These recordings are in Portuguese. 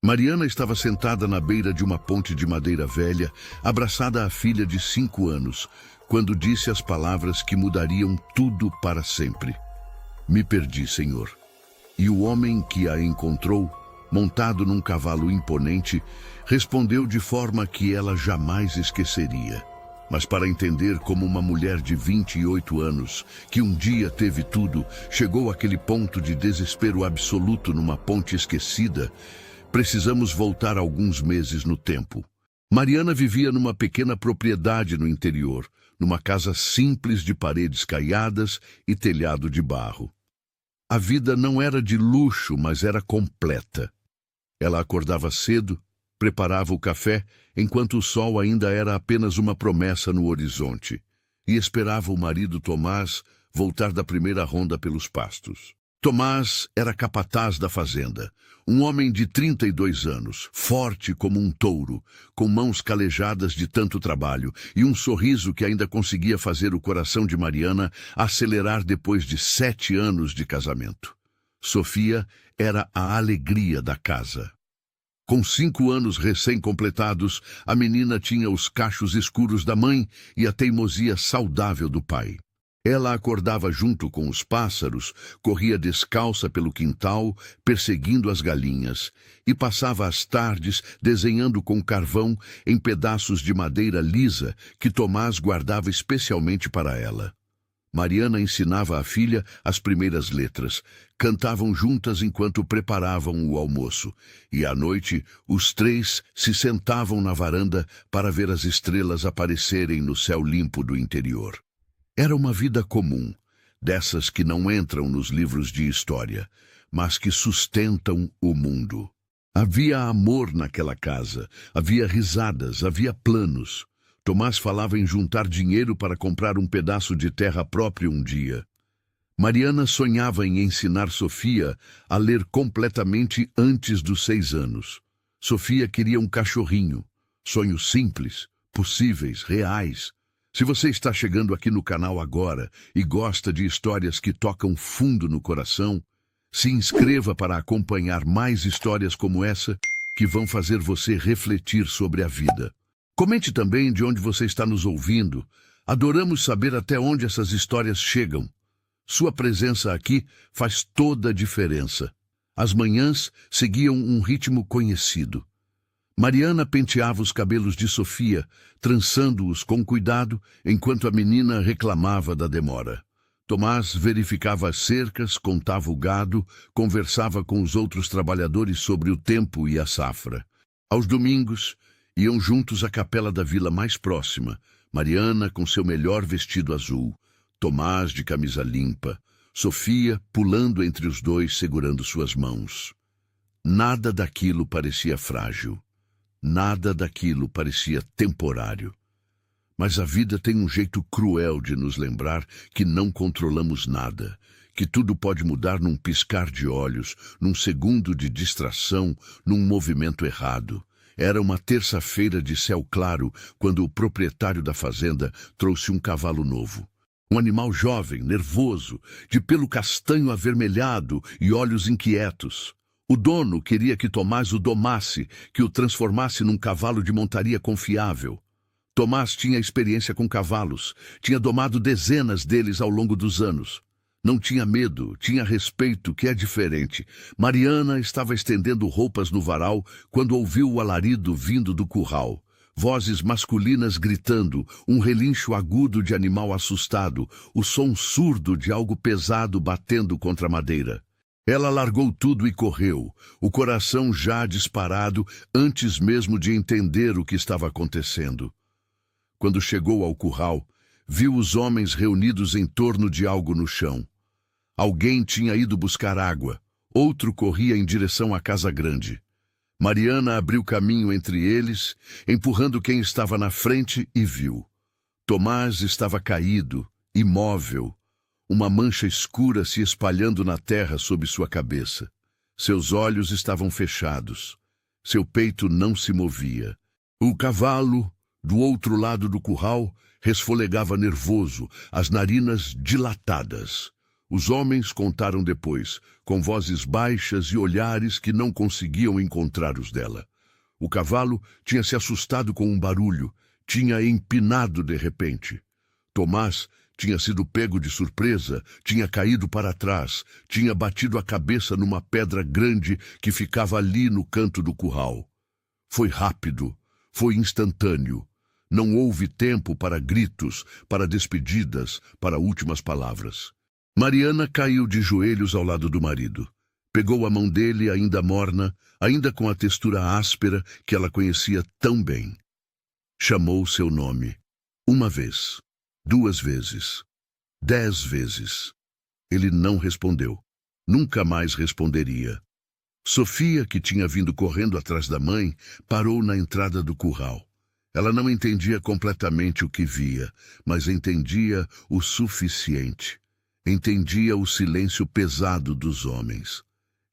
Mariana estava sentada na beira de uma ponte de madeira velha, abraçada à filha de 5 anos, quando disse as palavras que mudariam tudo para sempre. Me perdi, Senhor. E o homem que a encontrou, montado num cavalo imponente, respondeu de forma que ela jamais esqueceria. Mas para entender como uma mulher de 28 anos, que um dia teve tudo, chegou àquele ponto de desespero absoluto numa ponte esquecida, precisamos voltar alguns meses no tempo. Mariana vivia numa pequena propriedade no interior, numa casa simples de paredes caiadas e telhado de barro. A vida não era de luxo, mas era completa. Ela acordava cedo, preparava o café, enquanto o sol ainda era apenas uma promessa no horizonte, e esperava o marido Tomás voltar da primeira ronda pelos pastos. Tomás era capataz da fazenda, um homem de 32 anos, forte como um touro, com mãos calejadas de tanto trabalho e um sorriso que ainda conseguia fazer o coração de Mariana acelerar depois de 7 anos de casamento. Sofia era a alegria da casa. Com 5 anos recém-completados, a menina tinha os cachos escuros da mãe e a teimosia saudável do pai. Ela acordava junto com os pássaros, corria descalça pelo quintal, perseguindo as galinhas, e passava as tardes desenhando com carvão em pedaços de madeira lisa que Tomás guardava especialmente para ela. Mariana ensinava à filha as primeiras letras, cantavam juntas enquanto preparavam o almoço, e à noite os 3 se sentavam na varanda para ver as estrelas aparecerem no céu limpo do interior. Era uma vida comum, dessas que não entram nos livros de história, mas que sustentam o mundo. Havia amor naquela casa, havia risadas, havia planos. Tomás falava em juntar dinheiro para comprar um pedaço de terra próprio um dia. Mariana sonhava em ensinar Sofia a ler completamente antes dos 6 anos. Sofia queria um cachorrinho. Sonhos simples, possíveis, reais. Se você está chegando aqui no canal agora e gosta de histórias que tocam fundo no coração, se inscreva para acompanhar mais histórias como essa que vão fazer você refletir sobre a vida. Comente também de onde você está nos ouvindo. Adoramos saber até onde essas histórias chegam. Sua presença aqui faz toda a diferença. As manhãs seguiam um ritmo conhecido. Mariana penteava os cabelos de Sofia, trançando-os com cuidado, enquanto a menina reclamava da demora. Tomás verificava as cercas, contava o gado, conversava com os outros trabalhadores sobre o tempo e a safra. Aos domingos, iam juntos à capela da vila mais próxima, Mariana com seu melhor vestido azul, Tomás de camisa limpa, Sofia pulando entre os dois segurando suas mãos. Nada daquilo parecia frágil. Nada daquilo parecia temporário. Mas a vida tem um jeito cruel de nos lembrar que não controlamos nada, que tudo pode mudar num piscar de olhos, num segundo de distração, num movimento errado. Era uma terça-feira de céu claro quando o proprietário da fazenda trouxe um cavalo novo. Um animal jovem, nervoso, de pelo castanho avermelhado e olhos inquietos. O dono queria que Tomás o domasse, que o transformasse num cavalo de montaria confiável. Tomás tinha experiência com cavalos, tinha domado dezenas deles ao longo dos anos. Não tinha medo, tinha respeito, que é diferente. Mariana estava estendendo roupas no varal quando ouviu o alarido vindo do curral. Vozes masculinas gritando, um relincho agudo de animal assustado, o som surdo de algo pesado batendo contra a madeira. Ela largou tudo e correu, o coração já disparado antes mesmo de entender o que estava acontecendo. Quando chegou ao curral, viu os homens reunidos em torno de algo no chão. Alguém tinha ido buscar água, outro corria em direção à casa grande. Mariana abriu caminho entre eles, empurrando quem estava na frente e viu. Tomás estava caído, imóvel, uma mancha escura se espalhando na terra sob sua cabeça. Seus olhos estavam fechados. Seu peito não se movia. O cavalo, do outro lado do curral, resfolegava nervoso, as narinas dilatadas. Os homens contaram depois, com vozes baixas e olhares que não conseguiam encontrar os dela. O cavalo tinha se assustado com um barulho, tinha empinado de repente. Tomás tinha sido pego de surpresa, tinha caído para trás, tinha batido a cabeça numa pedra grande que ficava ali no canto do curral. Foi rápido, foi instantâneo. Não houve tempo para gritos, para despedidas, para últimas palavras. Mariana caiu de joelhos ao lado do marido. Pegou a mão dele, ainda morna, ainda com a textura áspera que ela conhecia tão bem. Chamou seu nome. 1 vez, 2 vezes, 10 vezes. Ele não respondeu. Nunca mais responderia. Sofia, que tinha vindo correndo atrás da mãe, parou na entrada do curral. Ela não entendia completamente o que via, mas entendia o suficiente. Entendia o silêncio pesado dos homens.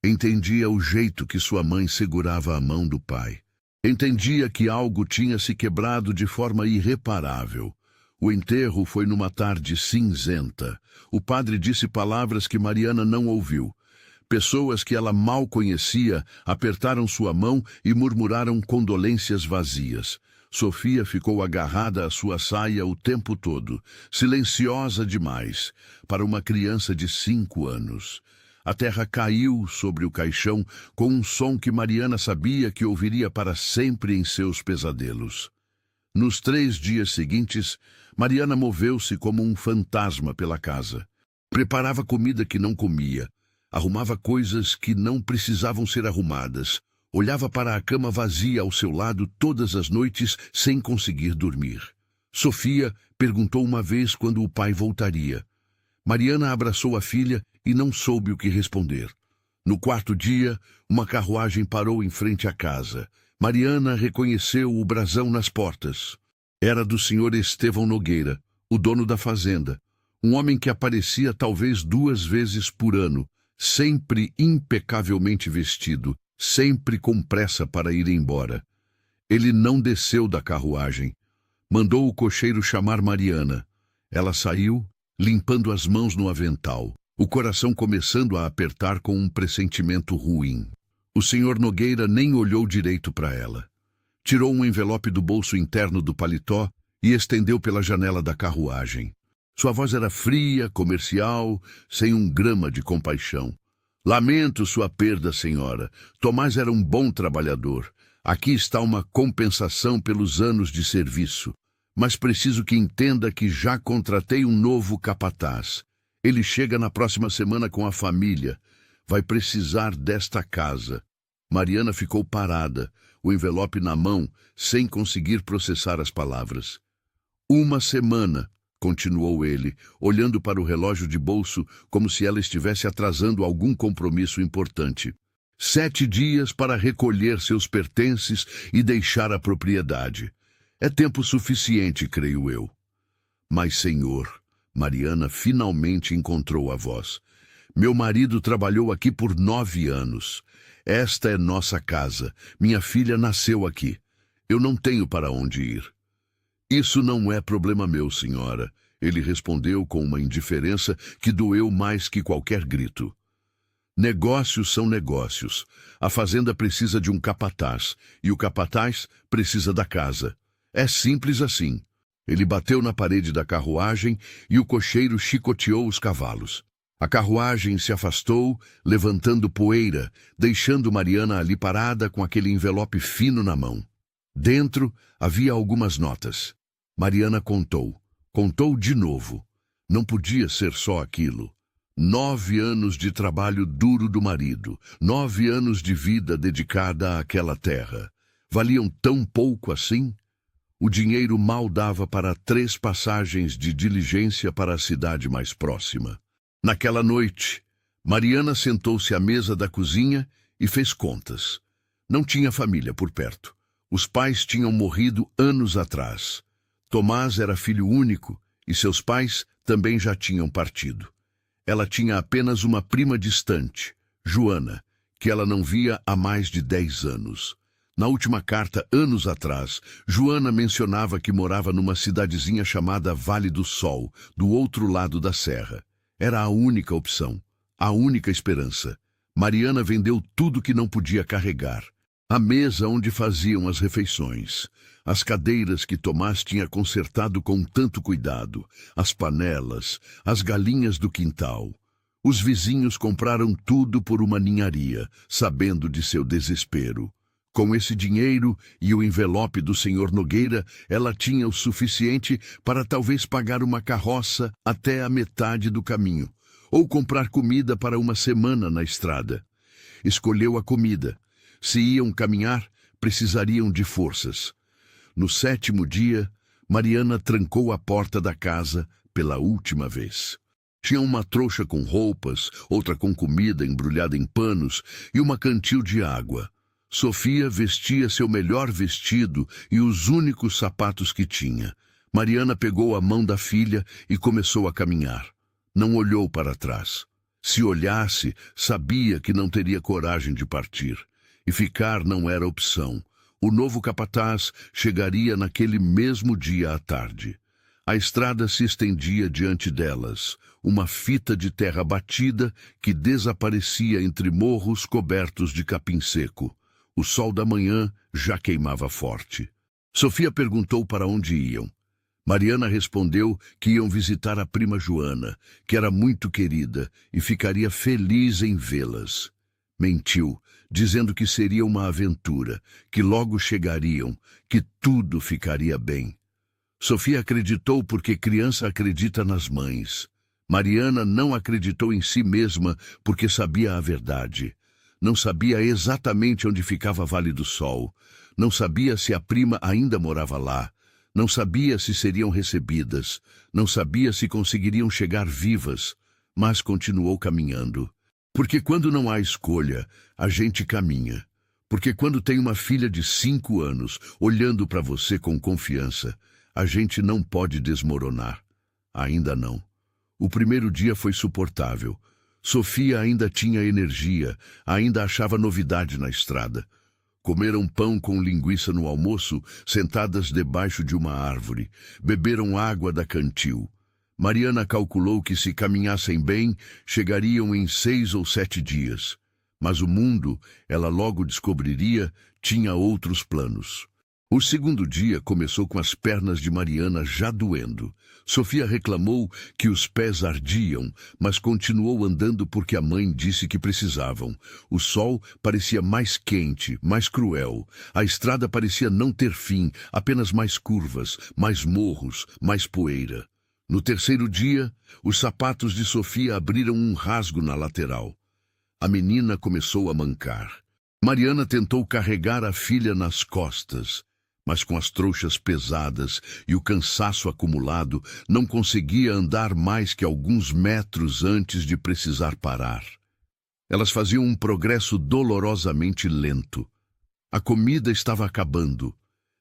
Entendia o jeito que sua mãe segurava a mão do pai. Entendia que algo tinha se quebrado de forma irreparável. O enterro foi numa tarde cinzenta. O padre disse palavras que Mariana não ouviu. Pessoas que ela mal conhecia apertaram sua mão e murmuraram condolências vazias. Sofia ficou agarrada à sua saia o tempo todo, silenciosa demais, para uma criança de 5 anos. A terra caiu sobre o caixão com um som que Mariana sabia que ouviria para sempre em seus pesadelos. Nos 3 dias seguintes, Mariana moveu-se como um fantasma pela casa. Preparava comida que não comia, arrumava coisas que não precisavam ser arrumadas, olhava para a cama vazia ao seu lado todas as noites sem conseguir dormir. Sofia perguntou uma vez quando o pai voltaria. Mariana abraçou a filha e não soube o que responder. No 4º dia, uma carruagem parou em frente à casa. Mariana reconheceu o brasão nas portas. Era do senhor Estevão Nogueira, o dono da fazenda, um homem que aparecia talvez 2 vezes por ano, sempre impecavelmente vestido, sempre com pressa para ir embora. Ele não desceu da carruagem. Mandou o cocheiro chamar Mariana. Ela saiu, limpando as mãos no avental, o coração começando a apertar com um pressentimento ruim. O senhor Nogueira nem olhou direito para ela. Tirou um envelope do bolso interno do paletó e estendeu pela janela da carruagem. Sua voz era fria, comercial, sem um grama de compaixão. Lamento sua perda, senhora. Tomás era um bom trabalhador. Aqui está uma compensação pelos anos de serviço. Mas preciso que entenda que já contratei um novo capataz. Ele chega na próxima semana com a família. Vai precisar desta casa. Mariana ficou parada, o envelope na mão, sem conseguir processar as palavras. 1 semana, continuou ele, olhando para o relógio de bolso como se ela estivesse atrasando algum compromisso importante. 7 dias para recolher seus pertences e deixar a propriedade. É tempo suficiente, creio eu. Mas, senhor, Mariana finalmente encontrou a voz. Meu marido trabalhou aqui por 9 anos. Esta é nossa casa. Minha filha nasceu aqui. Eu não tenho para onde ir. Isso não é problema meu, senhora. Ele respondeu com uma indiferença que doeu mais que qualquer grito. Negócios são negócios. A fazenda precisa de um capataz, e o capataz precisa da casa. É simples assim. Ele bateu na parede da carruagem e o cocheiro chicoteou os cavalos. A carruagem se afastou, levantando poeira, deixando Mariana ali parada com aquele envelope fino na mão. Dentro havia algumas notas. Mariana contou. Contou de novo. Não podia ser só aquilo. 9 anos de trabalho duro do marido, 9 anos de vida dedicada àquela terra. Valiam tão pouco assim? O dinheiro mal dava para 3 passagens de diligência para a cidade mais próxima. Naquela noite, Mariana sentou-se à mesa da cozinha e fez contas. Não tinha família por perto. Os pais tinham morrido anos atrás. Tomás era filho único e seus pais também já tinham partido. Ela tinha apenas uma prima distante, Joana, que ela não via há mais de 10 anos. Na última carta, anos atrás, Joana mencionava que morava numa cidadezinha chamada Vale do Sol, do outro lado da serra. Era a única opção, a única esperança. Mariana vendeu tudo que não podia carregar. A mesa onde faziam as refeições, as cadeiras que Tomás tinha consertado com tanto cuidado, as panelas, as galinhas do quintal. Os vizinhos compraram tudo por uma ninharia, sabendo de seu desespero. Com esse dinheiro e o envelope do Sr. Nogueira, ela tinha o suficiente para talvez pagar uma carroça até a metade do caminho, ou comprar comida para uma semana na estrada. Escolheu a comida. Se iam caminhar, precisariam de forças. No 7º dia, Mariana trancou a porta da casa pela última vez. Tinha uma trouxa com roupas, outra com comida embrulhada em panos e uma cantil de água. Sofia vestia seu melhor vestido e os únicos sapatos que tinha. Mariana pegou a mão da filha e começou a caminhar. Não olhou para trás. Se olhasse, sabia que não teria coragem de partir. E ficar não era opção. O novo capataz chegaria naquele mesmo dia à tarde. A estrada se estendia diante delas, uma fita de terra batida que desaparecia entre morros cobertos de capim seco. O sol da manhã já queimava forte. Sofia perguntou para onde iam. Mariana respondeu que iam visitar a prima Joana, que era muito querida e ficaria feliz em vê-las. Mentiu, dizendo que seria uma aventura, que logo chegariam, que tudo ficaria bem. Sofia acreditou porque criança acredita nas mães. Mariana não acreditou em si mesma porque sabia a verdade. Não sabia exatamente onde ficava Vale do Sol. Não sabia se a prima ainda morava lá. Não sabia se seriam recebidas. Não sabia se conseguiriam chegar vivas. Mas continuou caminhando. Porque quando não há escolha, a gente caminha. Porque quando tem uma filha de 5 anos olhando para você com confiança, a gente não pode desmoronar. Ainda não. O primeiro dia foi suportável. Sofia ainda tinha energia, ainda achava novidade na estrada. Comeram pão com linguiça no almoço, sentadas debaixo de uma árvore. Beberam água da cantil. Mariana calculou que se caminhassem bem, chegariam em 6 ou 7 dias. Mas o mundo, ela logo descobriria, tinha outros planos. O 2º dia começou com as pernas de Mariana já doendo. Sofia reclamou que os pés ardiam, mas continuou andando porque a mãe disse que precisavam. O sol parecia mais quente, mais cruel. A estrada parecia não ter fim, apenas mais curvas, mais morros, mais poeira. No 3º dia, os sapatos de Sofia abriram um rasgo na lateral. A menina começou a mancar. Mariana tentou carregar a filha nas costas, mas com as trouxas pesadas e o cansaço acumulado, não conseguia andar mais que alguns metros antes de precisar parar. Elas faziam um progresso dolorosamente lento. A comida estava acabando.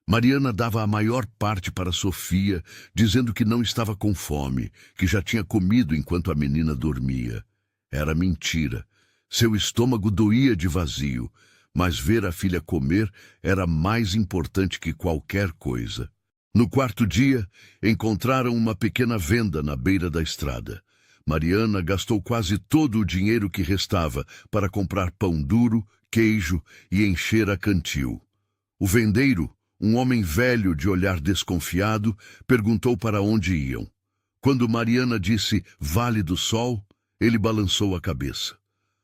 Mariana dava a maior parte para Sofia, dizendo que não estava com fome, que já tinha comido enquanto a menina dormia. Era mentira. Seu estômago doía de vazio, mas ver a filha comer era mais importante que qualquer coisa. No 4º dia, encontraram uma pequena venda na beira da estrada. Mariana gastou quase todo o dinheiro que restava para comprar pão duro, queijo e encher a cantil. O vendeiro, um homem velho de olhar desconfiado, perguntou para onde iam. Quando Mariana disse Vale do Sol, ele balançou a cabeça.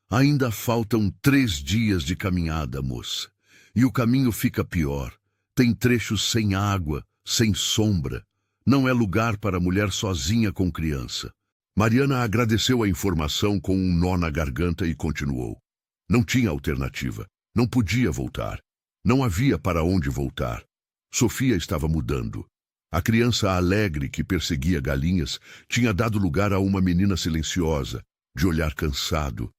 Ainda faltam 3 dias de caminhada, moça. E o caminho fica pior. Tem trechos sem água, sem sombra. Não é lugar para mulher sozinha com criança. Mariana agradeceu a informação com um nó na garganta e continuou. Não tinha alternativa. Não podia voltar. Não havia para onde voltar. Sofia estava mudando. A criança alegre que perseguia galinhas tinha dado lugar a uma menina silenciosa, de olhar cansado.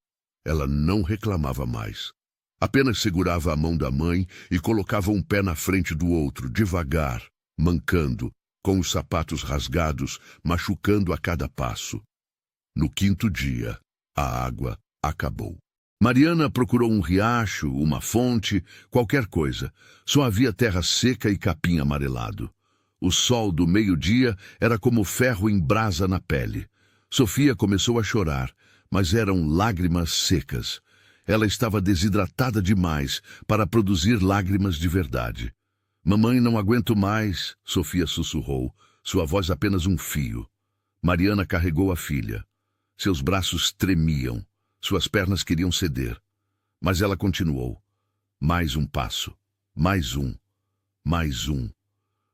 Ela não reclamava mais. Apenas segurava a mão da mãe e colocava um pé na frente do outro, devagar, mancando, com os sapatos rasgados, machucando a cada passo. No 5º dia, a água acabou. Mariana procurou um riacho, uma fonte, qualquer coisa. Só havia terra seca e capim amarelado. O sol do meio-dia era como ferro em brasa na pele. Sofia começou a chorar, mas eram lágrimas secas. Ela estava desidratada demais para produzir lágrimas de verdade. Mamãe, não aguento mais, Sofia sussurrou, sua voz apenas um fio. Mariana carregou a filha. Seus braços tremiam, suas pernas queriam ceder. Mas ela continuou. Mais um passo, mais um, mais um.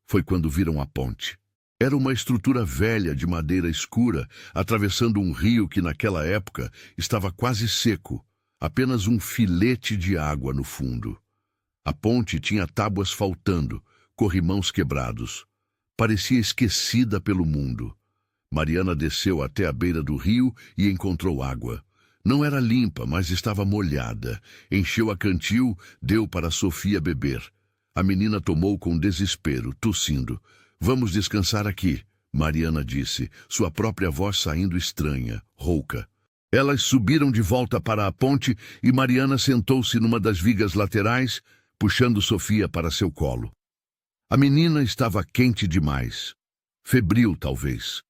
Foi quando viram a ponte. Era uma estrutura velha de madeira escura, atravessando um rio que naquela época estava quase seco, apenas um filete de água no fundo. A ponte tinha tábuas faltando, corrimãos quebrados. Parecia esquecida pelo mundo. Mariana desceu até a beira do rio e encontrou água. Não era limpa, mas estava molhada. Encheu a cantil, deu para Sofia beber. A menina tomou com desespero, tossindo. Vamos descansar aqui, Mariana disse, sua própria voz saindo estranha, rouca. Elas subiram de volta para a ponte e Mariana sentou-se numa das vigas laterais, puxando Sofia para seu colo. A menina estava quente demais. Febril, talvez.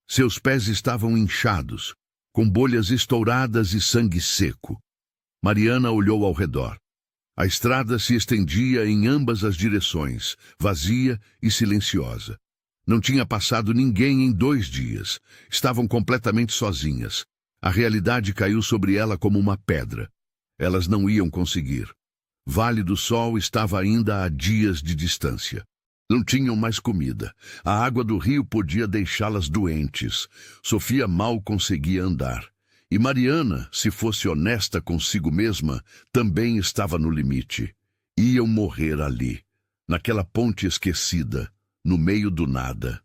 Seus pés estavam inchados, com bolhas estouradas e sangue seco. Mariana olhou ao redor. A estrada se estendia em ambas as direções, vazia e silenciosa. Não tinha passado ninguém em 2 dias. Estavam completamente sozinhas. A realidade caiu sobre ela como uma pedra. Elas não iam conseguir. Vale do Sol estava ainda a dias de distância. Não tinham mais comida. A água do rio podia deixá-las doentes. Sofia mal conseguia andar. E Mariana, se fosse honesta consigo mesma, também estava no limite. Iam morrer ali, naquela ponte esquecida, no meio do nada.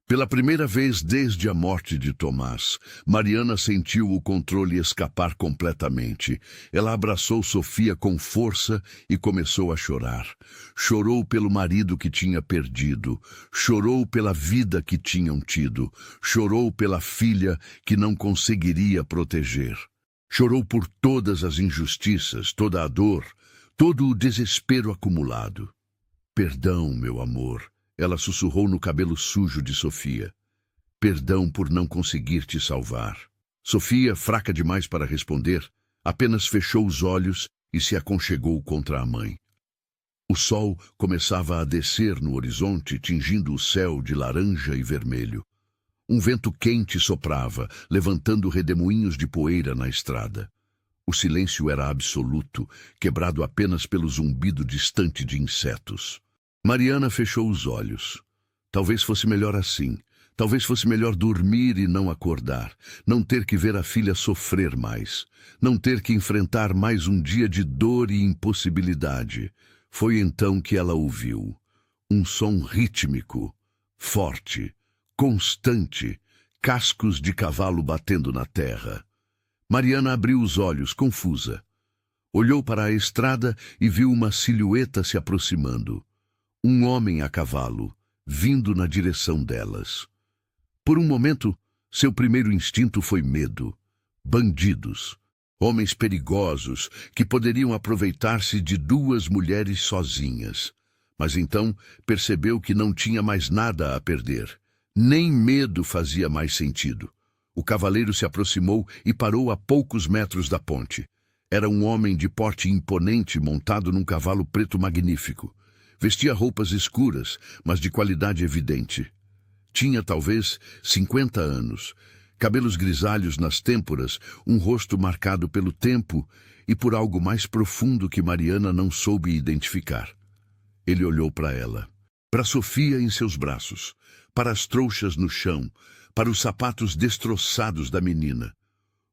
Pela primeira vez desde a morte de Tomás, Mariana sentiu o controle escapar completamente. Ela abraçou Sofia com força e começou a chorar. Chorou pelo marido que tinha perdido, chorou pela vida que tinham tido, chorou pela filha que não conseguiria proteger. Chorou por todas as injustiças, toda a dor, todo o desespero acumulado. Perdão, meu amor. Ela sussurrou no cabelo sujo de Sofia. Perdão por não conseguir te salvar. Sofia, fraca demais para responder, apenas fechou os olhos e se aconchegou contra a mãe. O sol começava a descer no horizonte, tingindo o céu de laranja e vermelho. Um vento quente soprava, levantando redemoinhos de poeira na estrada. O silêncio era absoluto, quebrado apenas pelo zumbido distante de insetos. Mariana fechou os olhos. Talvez fosse melhor assim. Talvez fosse melhor dormir e não acordar. Não ter que ver a filha sofrer mais. Não ter que enfrentar mais um dia de dor e impossibilidade. Foi então que ela ouviu. Um som rítmico, forte, constante, cascos de cavalo batendo na terra. Mariana abriu os olhos, confusa. Olhou para a estrada e viu uma silhueta se aproximando. Um homem a cavalo, vindo na direção delas. Por um momento, seu primeiro instinto foi medo. Bandidos, homens perigosos que poderiam aproveitar-se de 2 mulheres sozinhas. Mas então percebeu que não tinha mais nada a perder. Nem medo fazia mais sentido. O cavaleiro se aproximou e parou a poucos metros da ponte. Era um homem de porte imponente montado num cavalo preto magnífico. Vestia roupas escuras, mas de qualidade evidente. Tinha talvez 50 anos, cabelos grisalhos nas têmporas, um rosto marcado pelo tempo e por algo mais profundo que Mariana não soube identificar. Ele olhou para ela, para Sofia em seus braços, para as trouxas no chão, para os sapatos destroçados da menina.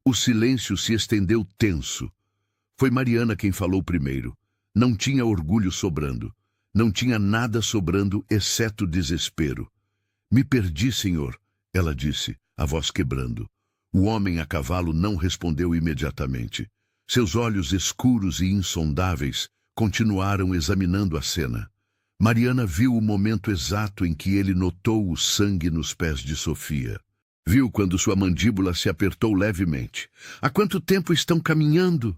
O silêncio se estendeu tenso. Foi Mariana quem falou primeiro. Não tinha orgulho sobrando. Não tinha nada sobrando, exceto desespero. Me perdi, senhor, ela disse, a voz quebrando. O homem a cavalo não respondeu imediatamente. Seus olhos escuros e insondáveis continuaram examinando a cena. Mariana viu o momento exato em que ele notou o sangue nos pés de Sofia. Viu quando sua mandíbula se apertou levemente. Há quanto tempo estão caminhando?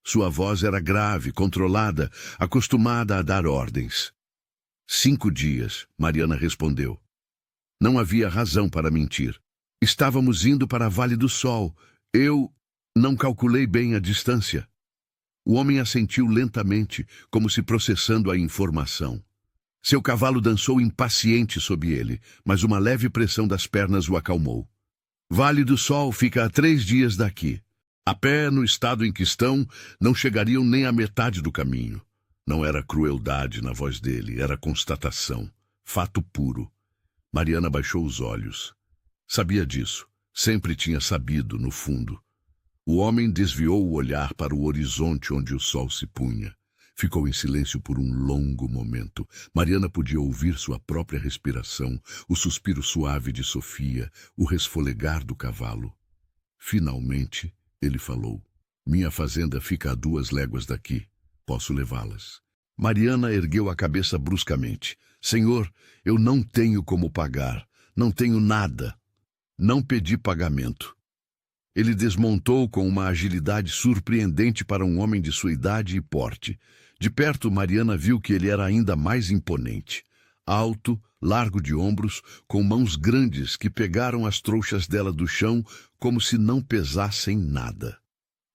Sua voz era grave, controlada, acostumada a dar ordens. 5 dias, Mariana respondeu. Não havia razão para mentir. Estávamos indo para a Vale do Sol. Eu não calculei bem a distância. O homem assentiu lentamente, como se processando a informação. Seu cavalo dançou impaciente sob ele, mas uma leve pressão das pernas o acalmou. Vale do Sol fica a 3 dias daqui. A pé, no estado em que estão, não chegariam nem à metade do caminho. Não era crueldade na voz dele, era constatação. Fato puro. Mariana baixou os olhos. Sabia disso. Sempre tinha sabido, no fundo. O homem desviou o olhar para o horizonte onde o sol se punha. Ficou em silêncio por um longo momento. Mariana podia ouvir sua própria respiração, o suspiro suave de Sofia, o resfolegar do cavalo. Finalmente, ele falou. Minha fazenda fica a 2 léguas daqui. Posso levá-las. Mariana ergueu a cabeça bruscamente. Senhor, eu não tenho como pagar. Não tenho nada. Não pedi pagamento. Ele desmontou com uma agilidade surpreendente para um homem de sua idade e porte. De perto, Mariana viu que ele era ainda mais imponente. Alto, largo de ombros, com mãos grandes que pegaram as trouxas dela do chão como se não pesassem nada.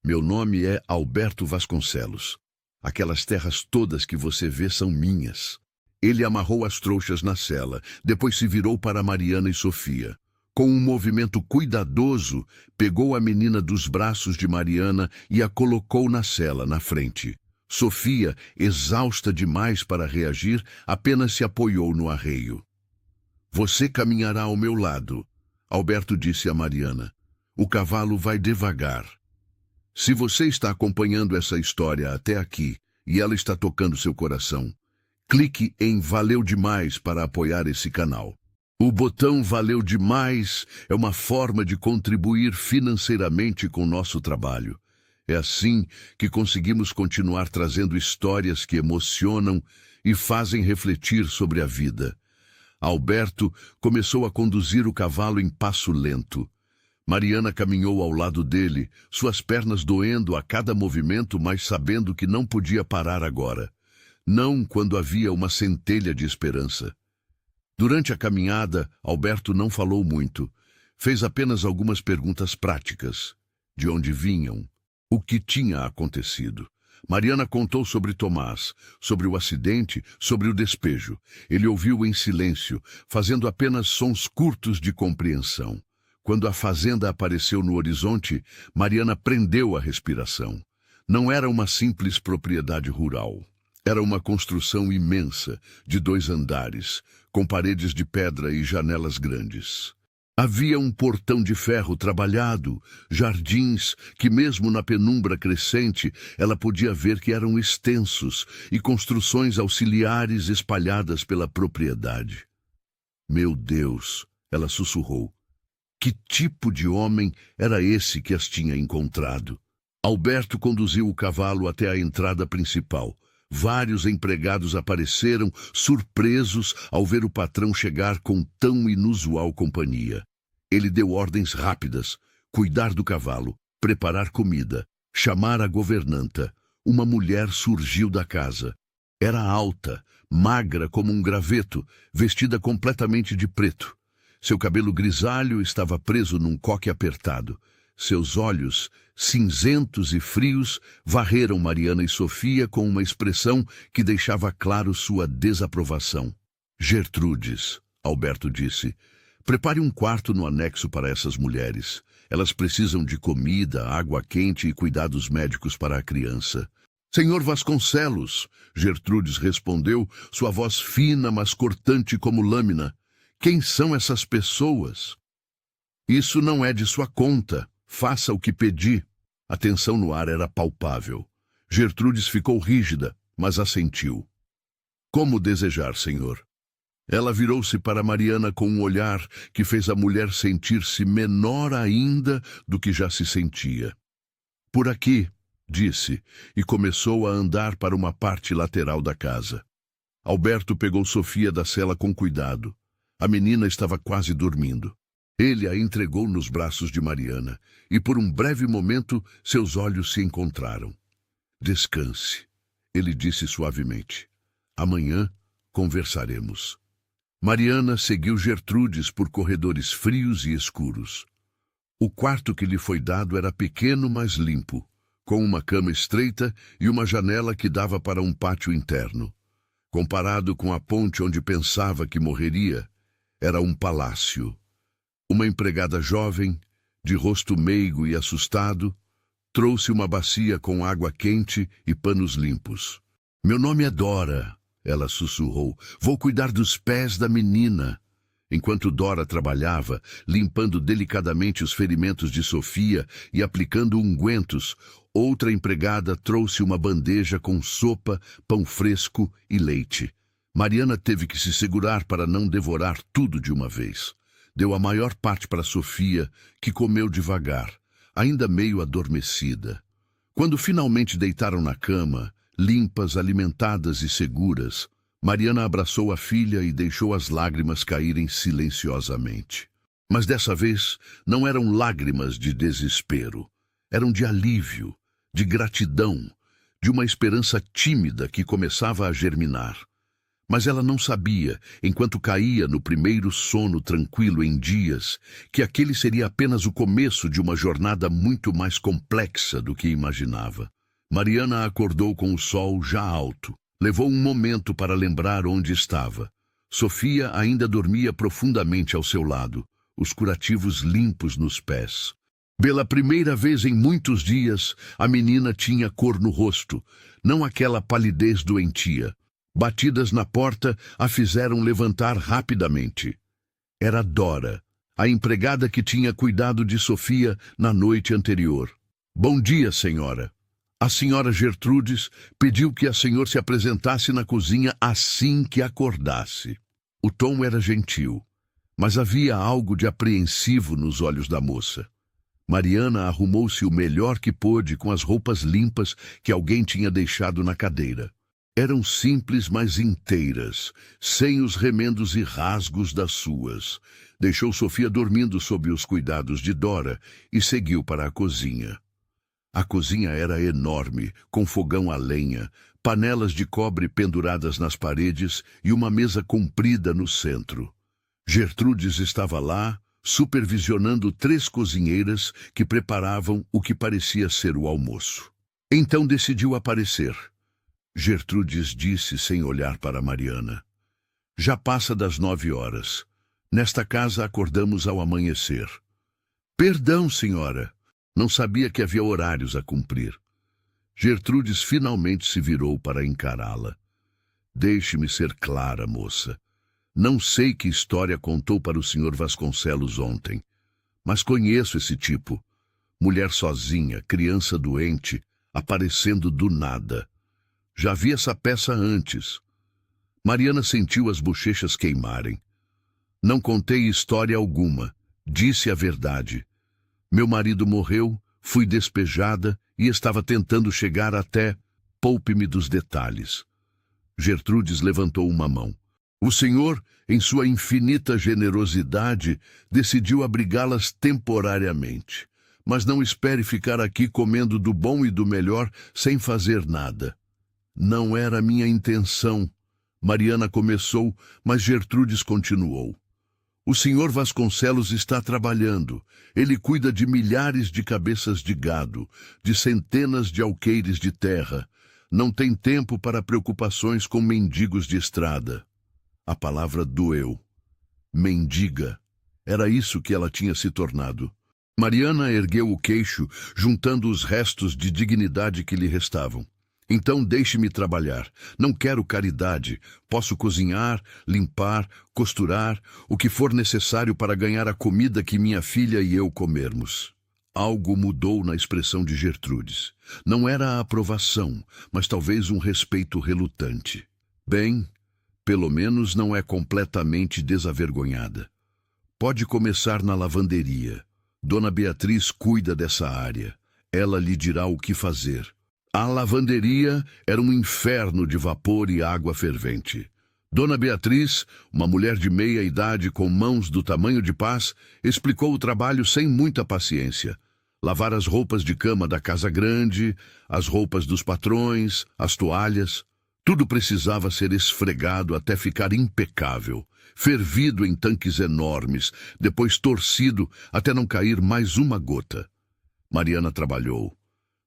Meu nome é Alberto Vasconcelos. Aquelas terras todas que você vê são minhas. Ele amarrou as trouxas na sela, depois se virou para Mariana e Sofia. Com um movimento cuidadoso, pegou a menina dos braços de Mariana e a colocou na sela, na frente. Sofia, exausta demais para reagir, apenas se apoiou no arreio. Você caminhará ao meu lado, Alberto disse a Mariana. O cavalo vai devagar. Se você está acompanhando essa história até aqui e ela está tocando seu coração, clique em Valeu Demais para apoiar esse canal. O botão Valeu Demais é uma forma de contribuir financeiramente com nosso trabalho. É assim que conseguimos continuar trazendo histórias que emocionam e fazem refletir sobre a vida. Alberto começou a conduzir o cavalo em passo lento. Mariana caminhou ao lado dele, suas pernas doendo a cada movimento, mas sabendo que não podia parar agora. Não quando havia uma centelha de esperança. Durante a caminhada, Alberto não falou muito. Fez apenas algumas perguntas práticas. De onde vinham? O que tinha acontecido? Mariana contou sobre Tomás, sobre o acidente, sobre o despejo. Ele ouviu em silêncio, fazendo apenas sons curtos de compreensão. Quando a fazenda apareceu no horizonte, Mariana prendeu a respiração. Não era uma simples propriedade rural. Era uma construção imensa, de 2 andares, com paredes de pedra e janelas grandes. Havia um portão de ferro trabalhado, jardins que mesmo na penumbra crescente ela podia ver que eram extensos e construções auxiliares espalhadas pela propriedade. Meu Deus, ela sussurrou. Que tipo de homem era esse que as tinha encontrado? Alberto conduziu o cavalo até a entrada principal. Vários empregados apareceram, surpresos ao ver o patrão chegar com tão inusual companhia. Ele deu ordens rápidas: cuidar do cavalo, preparar comida, chamar a governanta. Uma mulher surgiu da casa. Era alta, magra como um graveto, vestida completamente de preto. Seu cabelo grisalho estava preso num coque apertado. Seus olhos, cinzentos e frios, varreram Mariana e Sofia com uma expressão que deixava claro sua desaprovação. Gertrudes, Alberto disse, prepare um quarto no anexo para essas mulheres. Elas precisam de comida, água quente e cuidados médicos para a criança. Senhor Vasconcelos, Gertrudes respondeu, sua voz fina, mas cortante como lâmina. Quem são essas pessoas? Isso não é de sua conta. Faça o que pedi. A tensão no ar era palpável. Gertrudes ficou rígida, mas assentiu. Como desejar, senhor? Ela virou-se para Mariana com um olhar que fez a mulher sentir-se menor ainda do que já se sentia. Por aqui, disse, e começou a andar para uma parte lateral da casa. Alberto pegou Sofia da cela com cuidado. A menina estava quase dormindo. Ele a entregou nos braços de Mariana, e por um breve momento seus olhos se encontraram. Descanse, ele disse suavemente. Amanhã conversaremos. Mariana seguiu Gertrudes por corredores frios e escuros. O quarto que lhe foi dado era pequeno, mas limpo, com uma cama estreita e uma janela que dava para um pátio interno. Comparado com a ponte onde pensava que morreria, era um palácio. Uma empregada jovem, de rosto meigo e assustado, trouxe uma bacia com água quente e panos limpos. "Meu nome é Dora", ela sussurrou. "Vou cuidar dos pés da menina." Enquanto Dora trabalhava, limpando delicadamente os ferimentos de Sofia e aplicando ungüentos, outra empregada trouxe uma bandeja com sopa, pão fresco e leite. Mariana teve que se segurar para não devorar tudo de uma vez. Deu a maior parte para Sofia, que comeu devagar, ainda meio adormecida. Quando finalmente deitaram na cama, limpas, alimentadas e seguras, Mariana abraçou a filha e deixou as lágrimas caírem silenciosamente. Mas dessa vez não eram lágrimas de desespero. Eram de alívio, de gratidão, de uma esperança tímida que começava a germinar. Mas ela não sabia, enquanto caía no primeiro sono tranquilo em dias, que aquele seria apenas o começo de uma jornada muito mais complexa do que imaginava. Mariana acordou com o sol já alto. Levou um momento para lembrar onde estava. Sofia ainda dormia profundamente ao seu lado, os curativos limpos nos pés. Pela primeira vez em muitos dias, a menina tinha cor no rosto, não aquela palidez doentia. Batidas na porta a fizeram levantar rapidamente. Era Dora, a empregada que tinha cuidado de Sofia na noite anterior. "Bom dia, senhora. A senhora Gertrudes pediu que a senhora se apresentasse na cozinha assim que acordasse." O tom era gentil, mas havia algo de apreensivo nos olhos da moça. Mariana arrumou-se o melhor que pôde com as roupas limpas que alguém tinha deixado na cadeira. Eram simples, mas inteiras, sem os remendos e rasgos das suas. Deixou Sofia dormindo sob os cuidados de Dora e seguiu para a cozinha. A cozinha era enorme, com fogão a lenha, panelas de cobre penduradas nas paredes e uma mesa comprida no centro. Gertrudes estava lá, supervisionando 3 cozinheiras que preparavam o que parecia ser o almoço. Então decidiu aparecer. Gertrudes disse sem olhar para Mariana: "Já passa das 9 horas. Nesta casa acordamos ao amanhecer." "Perdão, senhora. Não sabia que havia horários a cumprir." Gertrudes finalmente se virou para encará-la. "Deixe-me ser clara, moça. Não sei que história contou para o Sr. Vasconcelos ontem, mas conheço esse tipo. Mulher sozinha, criança doente, aparecendo do nada. Já vi essa peça antes." Mariana sentiu as bochechas queimarem. "Não contei história alguma. Disse a verdade. Meu marido morreu, fui despejada e estava tentando chegar até... Poupe-me dos detalhes." Gertrudes levantou uma mão. "O senhor, em sua infinita generosidade, decidiu abrigá-las temporariamente. Mas não espere ficar aqui comendo do bom e do melhor sem fazer nada." "Não era minha intenção." Mariana começou, mas Gertrudes continuou. "O senhor Vasconcelos está trabalhando. Ele cuida de milhares de cabeças de gado, de centenas de alqueires de terra. Não tem tempo para preocupações com mendigos de estrada." A palavra doeu. Mendiga. Era isso que ela tinha se tornado. Mariana ergueu o queixo, juntando os restos de dignidade que lhe restavam. "Então deixe-me trabalhar. Não quero caridade. Posso cozinhar, limpar, costurar, o que for necessário para ganhar a comida que minha filha e eu comermos." Algo mudou na expressão de Gertrudes. Não era a aprovação, mas talvez um respeito relutante. "Bem, pelo menos não é completamente desavergonhada. Pode começar na lavanderia. Dona Beatriz cuida dessa área. Ela lhe dirá o que fazer." A lavanderia era um inferno de vapor e água fervente. Dona Beatriz, uma mulher de meia idade com mãos do tamanho de pás, explicou o trabalho sem muita paciência. Lavar as roupas de cama da casa grande, as roupas dos patrões, as toalhas, Tudo precisava ser esfregado até ficar impecável, fervido em tanques enormes, depois torcido até não cair mais uma gota. Mariana trabalhou.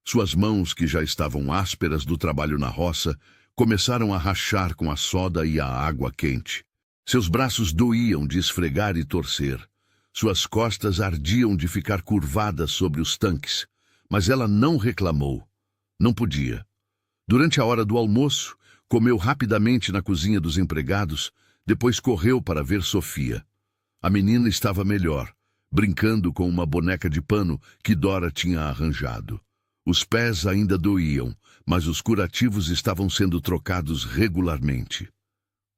Suas mãos, que já estavam ásperas do trabalho na roça, começaram a rachar com a soda e a água quente. Seus braços doíam de esfregar e torcer. Suas costas ardiam de ficar curvadas sobre os tanques, mas ela não reclamou. Não podia. Durante a hora do almoço, comeu rapidamente na cozinha dos empregados, depois correu para ver Sofia. A menina estava melhor, brincando com uma boneca de pano que Dora tinha arranjado. Os pés ainda doíam, mas os curativos estavam sendo trocados regularmente.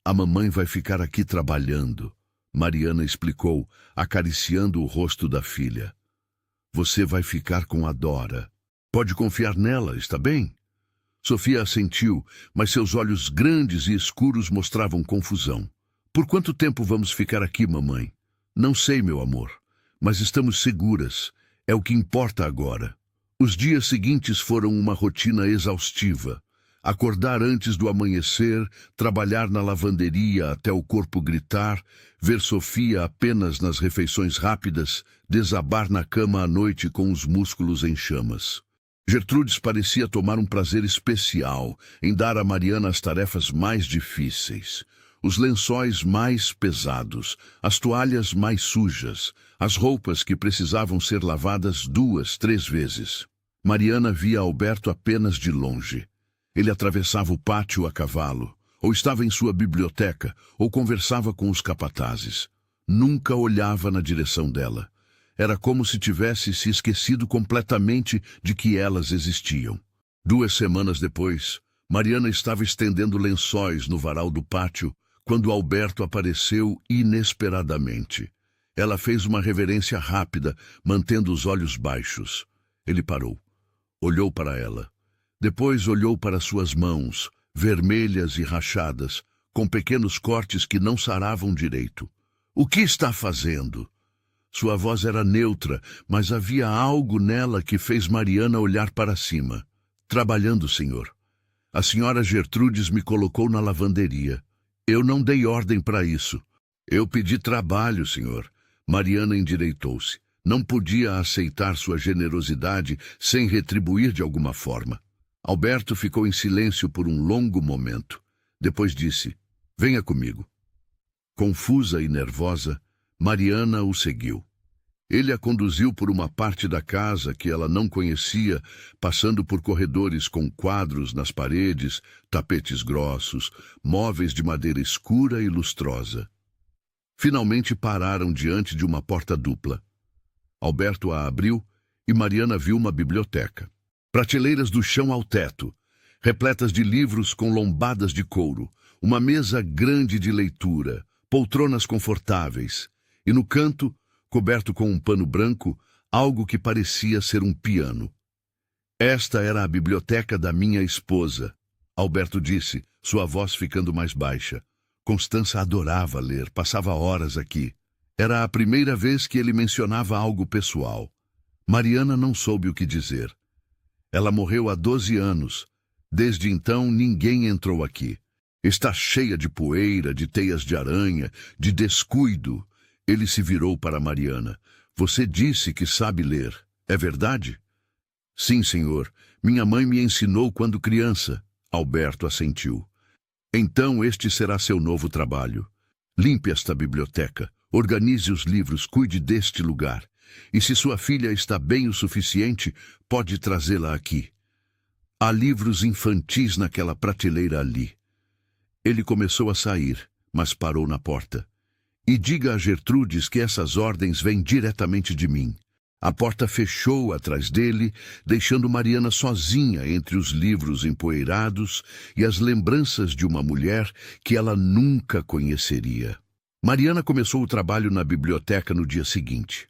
A mamãe vai ficar aqui trabalhando, Mariana explicou, acariciando o rosto da filha. Você vai ficar com a Dora. Pode confiar nela, está bem? Sofia assentiu, mas seus olhos grandes e escuros mostravam confusão. Por quanto tempo vamos ficar aqui, mamãe? Não sei, meu amor, mas estamos seguras. É o que importa agora. Os dias seguintes foram uma rotina exaustiva. Acordar antes do amanhecer, trabalhar na lavanderia até o corpo gritar, ver Sofia apenas nas refeições rápidas, desabar na cama à noite com os músculos em chamas. Gertrudes parecia tomar um prazer especial em dar a Mariana as tarefas mais difíceis. Os lençóis mais pesados, as toalhas mais sujas, as roupas que precisavam ser lavadas 2, 3 vezes. Mariana via Alberto apenas de longe. Ele atravessava o pátio a cavalo, ou estava em sua biblioteca, ou conversava com os capatazes. Nunca olhava na direção dela. Era como se tivesse se esquecido completamente de que elas existiam. 2 semanas depois, Mariana estava estendendo lençóis no varal do pátio, quando Alberto apareceu inesperadamente. Ela fez uma reverência rápida, mantendo os olhos baixos. Ele parou. Olhou para ela. Depois olhou para suas mãos, vermelhas e rachadas, com pequenos cortes que não saravam direito. O que está fazendo? Sua voz era neutra, mas havia algo nela que fez Mariana olhar para cima. Trabalhando, senhor. A senhora Gertrudes me colocou na lavanderia. Eu não dei ordem para isso. Eu pedi trabalho, senhor. Mariana endireitou-se. Não podia aceitar sua generosidade sem retribuir de alguma forma. Alberto ficou em silêncio por um longo momento. Depois disse, venha comigo. Confusa e nervosa, Mariana o seguiu. Ele a conduziu por uma parte da casa que ela não conhecia, passando por corredores com quadros nas paredes, tapetes grossos, móveis de madeira escura e lustrosa. Finalmente pararam diante de uma porta dupla. Alberto a abriu e Mariana viu uma biblioteca. Prateleiras do chão ao teto, repletas de livros com lombadas de couro, uma mesa grande de leitura, poltronas confortáveis, e no canto, coberto com um pano branco, algo que parecia ser um piano. Esta era a biblioteca da minha esposa, Alberto disse, sua voz ficando mais baixa. Constança adorava ler, passava horas aqui. Era a primeira vez que ele mencionava algo pessoal. Mariana não soube o que dizer. Ela morreu há 12 anos. Desde então, ninguém entrou aqui. Está cheia de poeira, de teias de aranha, de descuido. Ele se virou para Mariana. Você disse que sabe ler. É verdade? Sim, senhor. Minha mãe me ensinou quando criança. Alberto assentiu. Então este será seu novo trabalho. Limpe esta biblioteca. Organize os livros, cuide deste lugar. E se sua filha está bem o suficiente, pode trazê-la aqui. Há livros infantis naquela prateleira ali. Ele começou a sair, mas parou na porta. E diga a Gertrudes que essas ordens vêm diretamente de mim. A porta fechou atrás dele, deixando Mariana sozinha entre os livros empoeirados e as lembranças de uma mulher que ela nunca conheceria. Mariana começou o trabalho na biblioteca no dia seguinte.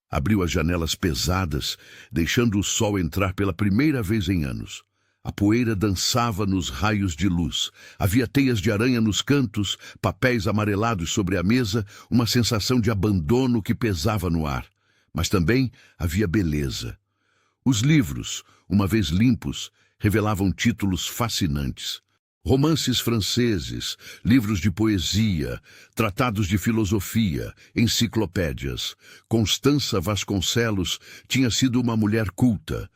Abriu as janelas pesadas, deixando o sol entrar pela primeira vez em anos. A poeira dançava nos raios de luz. Havia teias de aranha nos cantos, papéis amarelados sobre a mesa, uma sensação de abandono que pesava no ar. Mas também havia beleza. Os livros, uma vez limpos, revelavam títulos fascinantes. Romances franceses, livros de poesia, tratados de filosofia, enciclopédias. Constança Vasconcelos tinha sido uma mulher culta.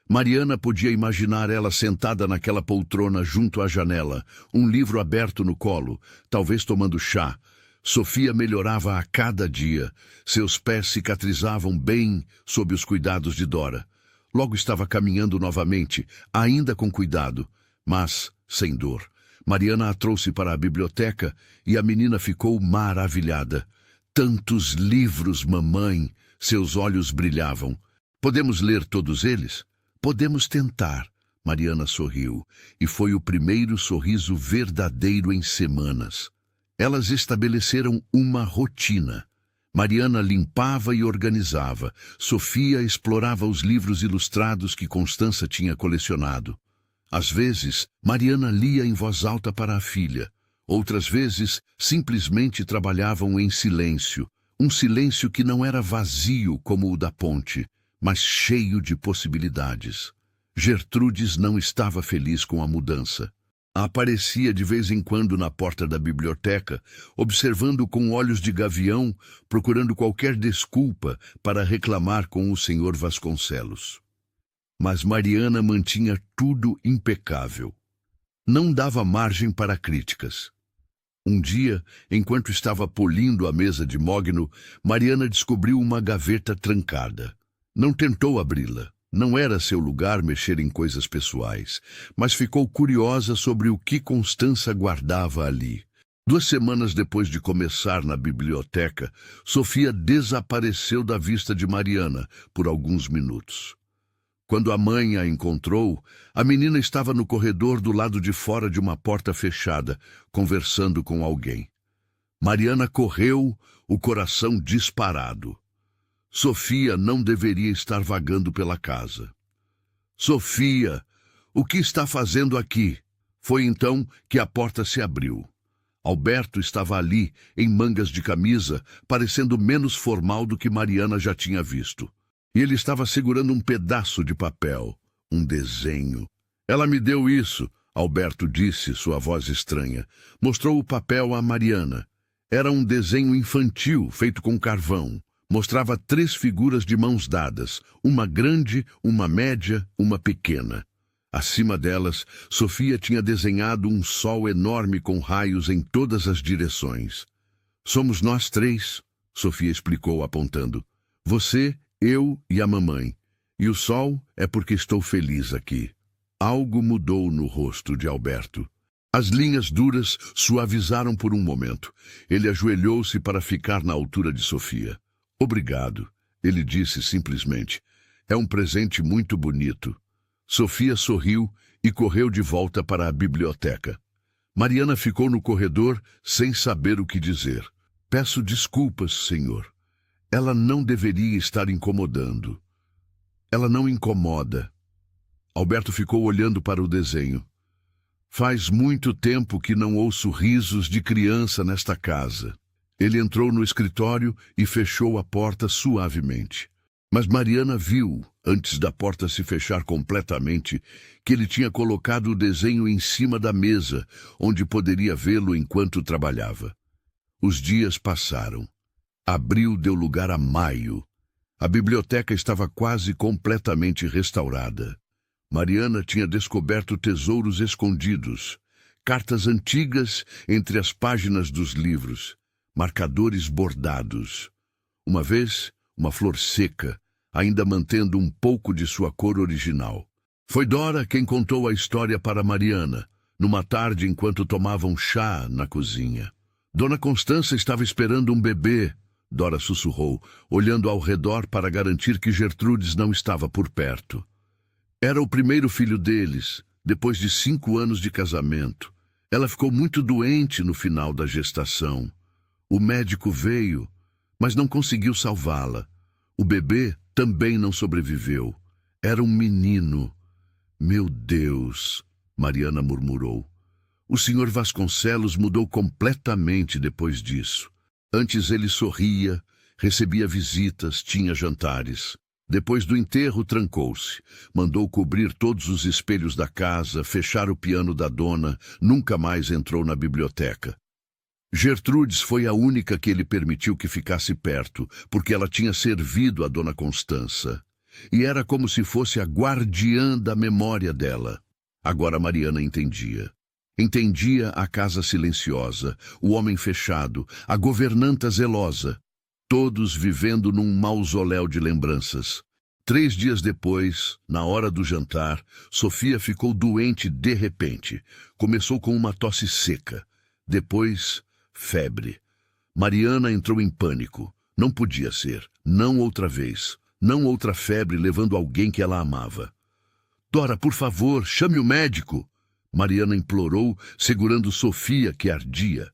Mariana podia imaginar ela sentada naquela poltrona junto à janela, um livro aberto no colo, talvez tomando chá. Sofia melhorava a cada dia. Seus pés cicatrizavam bem sob os cuidados de Dora. Logo estava caminhando novamente, ainda com cuidado, mas sem dor. Mariana a trouxe para a biblioteca e a menina ficou maravilhada. Tantos livros, mamãe! Seus olhos brilhavam. Podemos ler todos eles? Podemos tentar. Mariana sorriu, e foi o primeiro sorriso verdadeiro em semanas. Elas estabeleceram uma rotina. Mariana limpava e organizava. Sofia explorava os livros ilustrados que Constança tinha colecionado. Às vezes, Mariana lia em voz alta para a filha. Outras vezes, simplesmente trabalhavam em silêncio. Um silêncio que não era vazio como o da ponte, mas cheio de possibilidades. Gertrudes não estava feliz com a mudança. Aparecia de vez em quando na porta da biblioteca, observando com olhos de gavião, procurando qualquer desculpa para reclamar com o senhor Vasconcelos. Mas Mariana mantinha tudo impecável. Não dava margem para críticas. Um dia, enquanto estava polindo a mesa de mogno, Mariana descobriu uma gaveta trancada. Não tentou abri-la. Não era seu lugar mexer em coisas pessoais, mas ficou curiosa sobre o que Constança guardava ali. 2 semanas depois de começar na biblioteca, Sofia desapareceu da vista de Mariana por alguns minutos. Quando a mãe a encontrou, a menina estava no corredor do lado de fora de uma porta fechada, conversando com alguém. Mariana correu, o coração disparado. Sofia não deveria estar vagando pela casa. Sofia, o que está fazendo aqui? Foi então que a porta se abriu. Alberto estava ali, em mangas de camisa, parecendo menos formal do que Mariana já tinha visto. E ele estava segurando um pedaço de papel, um desenho. Ela me deu isso, Alberto disse, sua voz estranha. Mostrou o papel a Mariana. Era um desenho infantil, feito com carvão. Mostrava 3 figuras de mãos dadas, uma grande, uma média, uma pequena. Acima delas, Sofia tinha desenhado um sol enorme com raios em todas as direções. Somos nós 3, Sofia explicou apontando. Você, eu e a mamãe. E o sol é porque estou feliz aqui. Algo mudou no rosto de Alberto. As linhas duras suavizaram por um momento. Ele ajoelhou-se para ficar na altura de Sofia. Obrigado, ele disse simplesmente. É um presente muito bonito. Sofia sorriu e correu de volta para a biblioteca. Mariana ficou no corredor sem saber o que dizer. Peço desculpas, senhor. Ela não deveria estar incomodando. Ela não incomoda. Alberto ficou olhando para o desenho. Faz muito tempo que não ouço risos de criança nesta casa. Ele entrou no escritório e fechou a porta suavemente. Mas Mariana viu, antes da porta se fechar completamente, que ele tinha colocado o desenho em cima da mesa, onde poderia vê-lo enquanto trabalhava. Os dias passaram. Abril deu lugar a maio. A biblioteca estava quase completamente restaurada. Mariana tinha descoberto tesouros escondidos, cartas antigas entre as páginas dos livros, marcadores bordados. Uma vez, uma flor seca, ainda mantendo um pouco de sua cor original. Foi Dora quem contou a história para Mariana, numa tarde enquanto tomavam chá na cozinha. Dona Constança estava esperando um bebê, Dora sussurrou, olhando ao redor para garantir que Gertrudes não estava por perto. Era o primeiro filho deles, depois de 5 anos de casamento. Ela ficou muito doente no final da gestação. O médico veio, mas não conseguiu salvá-la. O bebê também não sobreviveu. Era um menino. Meu Deus, Mariana murmurou. O senhor Vasconcelos mudou completamente depois disso. Antes ele sorria, recebia visitas, tinha jantares. Depois do enterro, trancou-se. Mandou cobrir todos os espelhos da casa, fechar o piano da dona, nunca mais entrou na biblioteca. Gertrudes foi a única que ele permitiu que ficasse perto, porque ela tinha servido a dona Constança. E era como se fosse a guardiã da memória dela. Agora Mariana entendia. Entendia a casa silenciosa, o homem fechado, a governanta zelosa, todos vivendo num mausoléu de lembranças. 3 dias depois, na hora do jantar, Sofia ficou doente de repente. Começou com uma tosse seca. Depois, febre. Mariana entrou em pânico. Não podia ser. Não outra vez. Não outra febre levando alguém que ela amava. Dora, por favor, chame o médico. Mariana implorou, segurando Sofia, que ardia.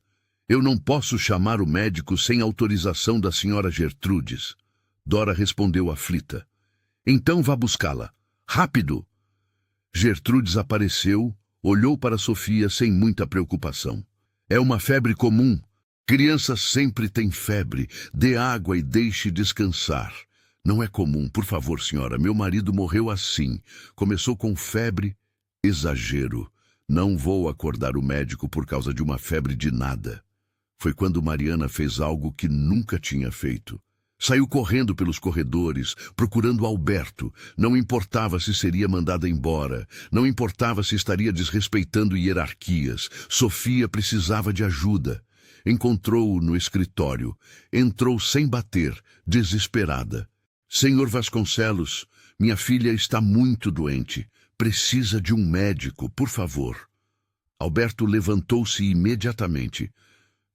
Eu não posso chamar o médico sem autorização da senhora Gertrudes. Dora respondeu aflita. Então vá buscá-la. Rápido! Gertrudes apareceu, olhou para Sofia sem muita preocupação. É uma febre comum. Crianças sempre têm febre. Dê água e deixe descansar. Não é comum, por favor, senhora. Meu marido morreu assim. Começou com febre. Exagero. Não vou acordar o médico por causa de uma febre de nada. Foi quando Mariana fez algo que nunca tinha feito. Saiu correndo pelos corredores, procurando Alberto. Não importava se seria mandada embora. Não importava se estaria desrespeitando hierarquias. Sofia precisava de ajuda. Encontrou-o no escritório. Entrou sem bater, desesperada. Senhor Vasconcelos, minha filha está muito doente. Precisa de um médico, por favor. Alberto levantou-se imediatamente.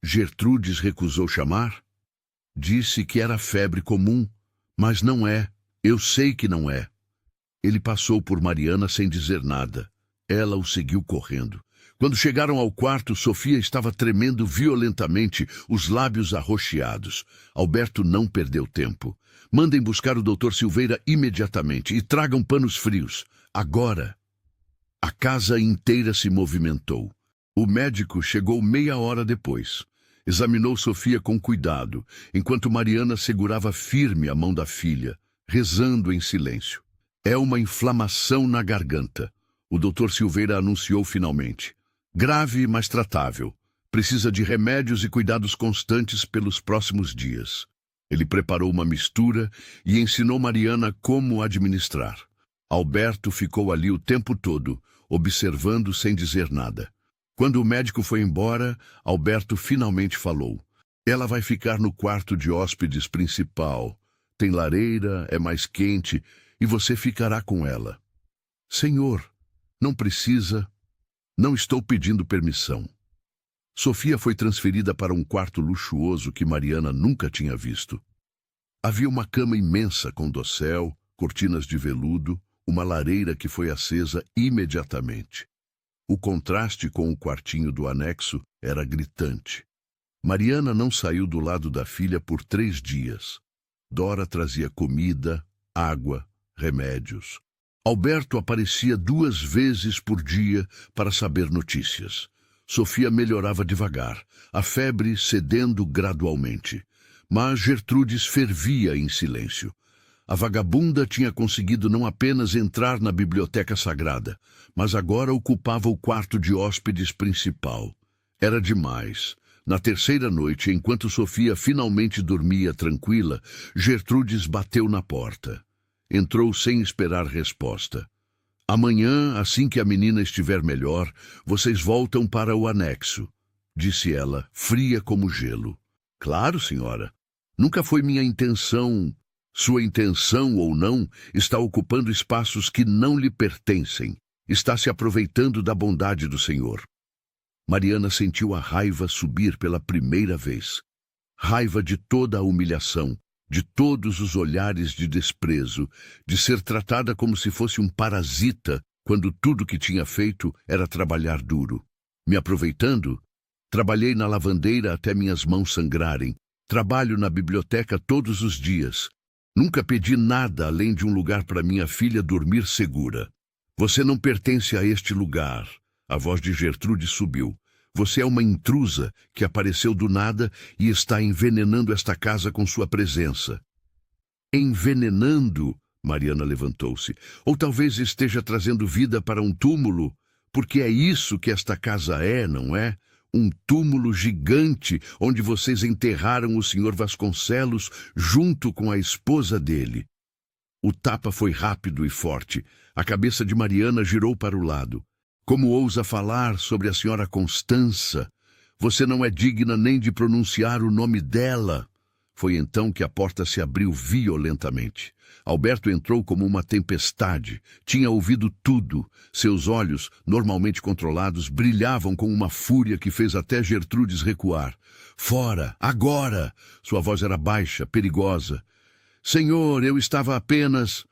Gertrudes recusou chamar? Disse que era febre comum, mas não é. Eu sei que não é. Ele passou por Mariana sem dizer nada. Ela o seguiu correndo. Quando chegaram ao quarto, Sofia estava tremendo violentamente, os lábios arroxeados. Alberto não perdeu tempo. Mandem buscar o Dr. Silveira imediatamente e tragam panos frios. Agora! A casa inteira se movimentou. O médico chegou meia hora depois. Examinou Sofia com cuidado, enquanto Mariana segurava firme a mão da filha, rezando em silêncio. É uma inflamação na garganta. O Dr. Silveira anunciou finalmente. Grave, mas tratável. Precisa de remédios e cuidados constantes pelos próximos dias. Ele preparou uma mistura e ensinou Mariana como administrar. Alberto ficou ali o tempo todo, observando sem dizer nada. Quando o médico foi embora, Alberto finalmente falou. Ela vai ficar no quarto de hóspedes principal. Tem lareira, é mais quente, e você ficará com ela. Senhor, não precisa. Não estou pedindo permissão. Sofia foi transferida para um quarto luxuoso que Mariana nunca tinha visto. Havia uma cama imensa com dossel, cortinas de veludo, uma lareira que foi acesa imediatamente. O contraste com o quartinho do anexo era gritante. Mariana não saiu do lado da filha por 3 dias. Dora trazia comida, água, remédios. Alberto aparecia 2 vezes por dia para saber notícias. Sofia melhorava devagar, a febre cedendo gradualmente. Mas Gertrudes fervia em silêncio. A vagabunda tinha conseguido não apenas entrar na biblioteca sagrada, mas agora ocupava o quarto de hóspedes principal. Era demais. Na 3ª noite, enquanto Sofia finalmente dormia tranquila, Gertrudes bateu na porta. Entrou sem esperar resposta. Amanhã, assim que a menina estiver melhor, vocês voltam para o anexo, disse ela, fria como gelo. Claro, senhora. Nunca foi minha intenção. Sua intenção ou não está ocupando espaços que não lhe pertencem. Está se aproveitando da bondade do Senhor. Mariana sentiu a raiva subir pela primeira vez. Raiva de toda a humilhação, de todos os olhares de desprezo, de ser tratada como se fosse um parasita, quando tudo que tinha feito era trabalhar duro. Me aproveitando, trabalhei na lavandeira até minhas mãos sangrarem. Trabalho na biblioteca todos os dias. Nunca pedi nada além de um lugar para minha filha dormir segura. Você não pertence a este lugar. A voz de Gertrude subiu. Você é uma intrusa que apareceu do nada e está envenenando esta casa com sua presença. Envenenando? Mariana levantou-se. Ou talvez esteja trazendo vida para um túmulo, porque é isso que esta casa é, não é? Um túmulo gigante onde vocês enterraram o Sr. Vasconcelos junto com a esposa dele. O tapa foi rápido e forte. A cabeça de Mariana girou para o lado. Como ousa falar sobre a senhora Constança? Você não é digna nem de pronunciar o nome dela. Foi então que a porta se abriu violentamente. Alberto entrou como uma tempestade. Tinha ouvido tudo. Seus olhos, normalmente controlados, brilhavam com uma fúria que fez até Gertrudes recuar. Fora! Agora! Sua voz era baixa, perigosa. Senhor, eu estava apenas...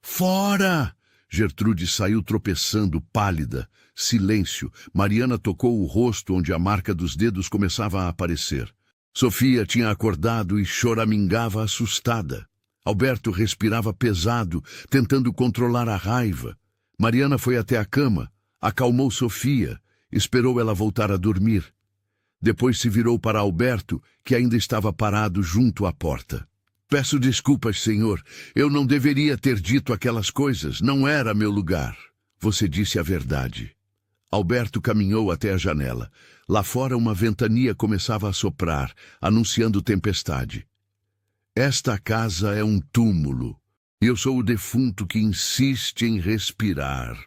Fora! Gertrudes saiu tropeçando, pálida. Silêncio. Mariana tocou o rosto onde a marca dos dedos começava a aparecer. Sofia tinha acordado e choramingava assustada. Alberto respirava pesado, tentando controlar a raiva. Mariana foi até a cama, acalmou Sofia, esperou ela voltar a dormir. Depois se virou para Alberto, que ainda estava parado junto à porta. Peço desculpas, senhor. Eu não deveria ter dito aquelas coisas. Não era meu lugar. Você disse a verdade. Alberto caminhou até a janela. Lá fora uma ventania começava a soprar, anunciando tempestade. Esta casa é um túmulo. Eu sou o defunto que insiste em respirar.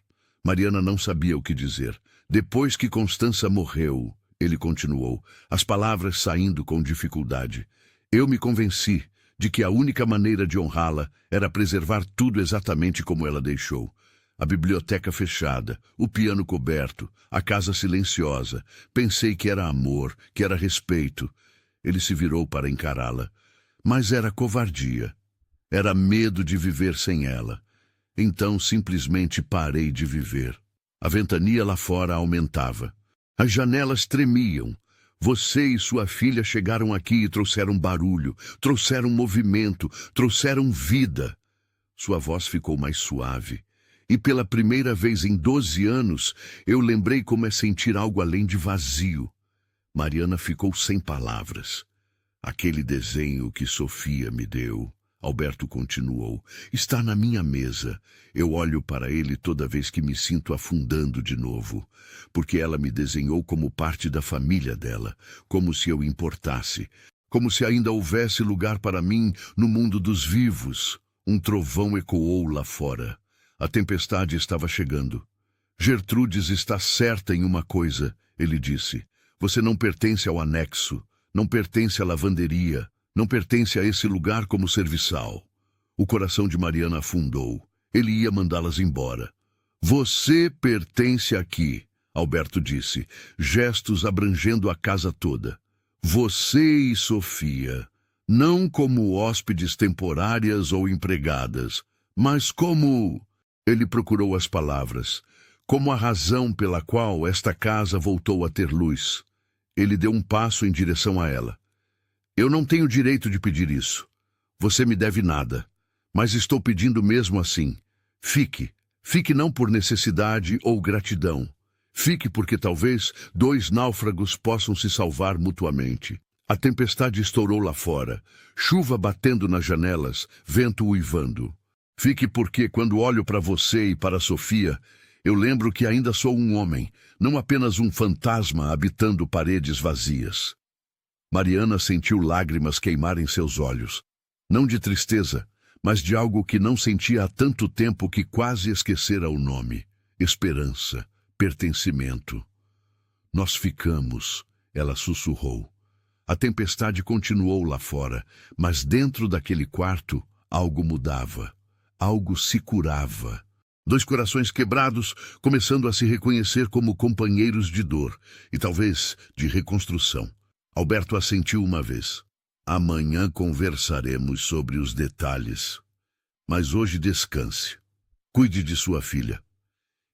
Mariana não sabia o que dizer. Depois que Constança morreu, ele continuou, as palavras saindo com dificuldade. Eu me convenci de que a única maneira de honrá-la era preservar tudo exatamente como ela deixou. A biblioteca fechada, o piano coberto, a casa silenciosa. Pensei que era amor, que era respeito. Ele se virou para encará-la. Mas era covardia. Era medo de viver sem ela. Então simplesmente parei de viver. A ventania lá fora aumentava. As janelas tremiam. Você e sua filha chegaram aqui e trouxeram barulho, trouxeram movimento, trouxeram vida. Sua voz ficou mais suave. E pela primeira vez em 12 anos, eu lembrei como é sentir algo além de vazio. Mariana ficou sem palavras. Aquele desenho que Sofia me deu, Alberto continuou, está na minha mesa. Eu olho para ele toda vez que me sinto afundando de novo, porque ela me desenhou como parte da família dela, como se eu importasse, como se ainda houvesse lugar para mim no mundo dos vivos. Um trovão ecoou lá fora. A tempestade estava chegando. Gertrudes está certa em uma coisa, ele disse. Você não pertence ao anexo. Não pertence à lavanderia, não pertence a esse lugar como serviçal. O coração de Mariana afundou. Ele ia mandá-las embora. Você pertence aqui, Alberto disse, gestos abrangendo a casa toda. Você e Sofia, não como hóspedes temporárias ou empregadas, mas como... Ele procurou as palavras. Como a razão pela qual esta casa voltou a ter luz. Ele deu um passo em direção a ela. Eu não tenho direito de pedir isso. Você me deve nada. Mas estou pedindo mesmo assim. Fique. Fique não por necessidade ou gratidão. Fique porque talvez 2 náufragos possam se salvar mutuamente. A tempestade estourou lá fora. Chuva batendo nas janelas, vento uivando. Fique porque quando olho para você e para Sofia, eu lembro que ainda sou um homem, não apenas um fantasma habitando paredes vazias. Mariana sentiu lágrimas queimar em seus olhos. Não de tristeza, mas de algo que não sentia há tanto tempo que quase esquecera o nome. Esperança, pertencimento. Nós ficamos, ela sussurrou. A tempestade continuou lá fora, mas dentro daquele quarto algo mudava. Algo se curava. 2 corações quebrados, começando a se reconhecer como companheiros de dor e talvez de reconstrução. Alberto assentiu uma vez. Amanhã conversaremos sobre os detalhes. Mas hoje descanse. Cuide de sua filha.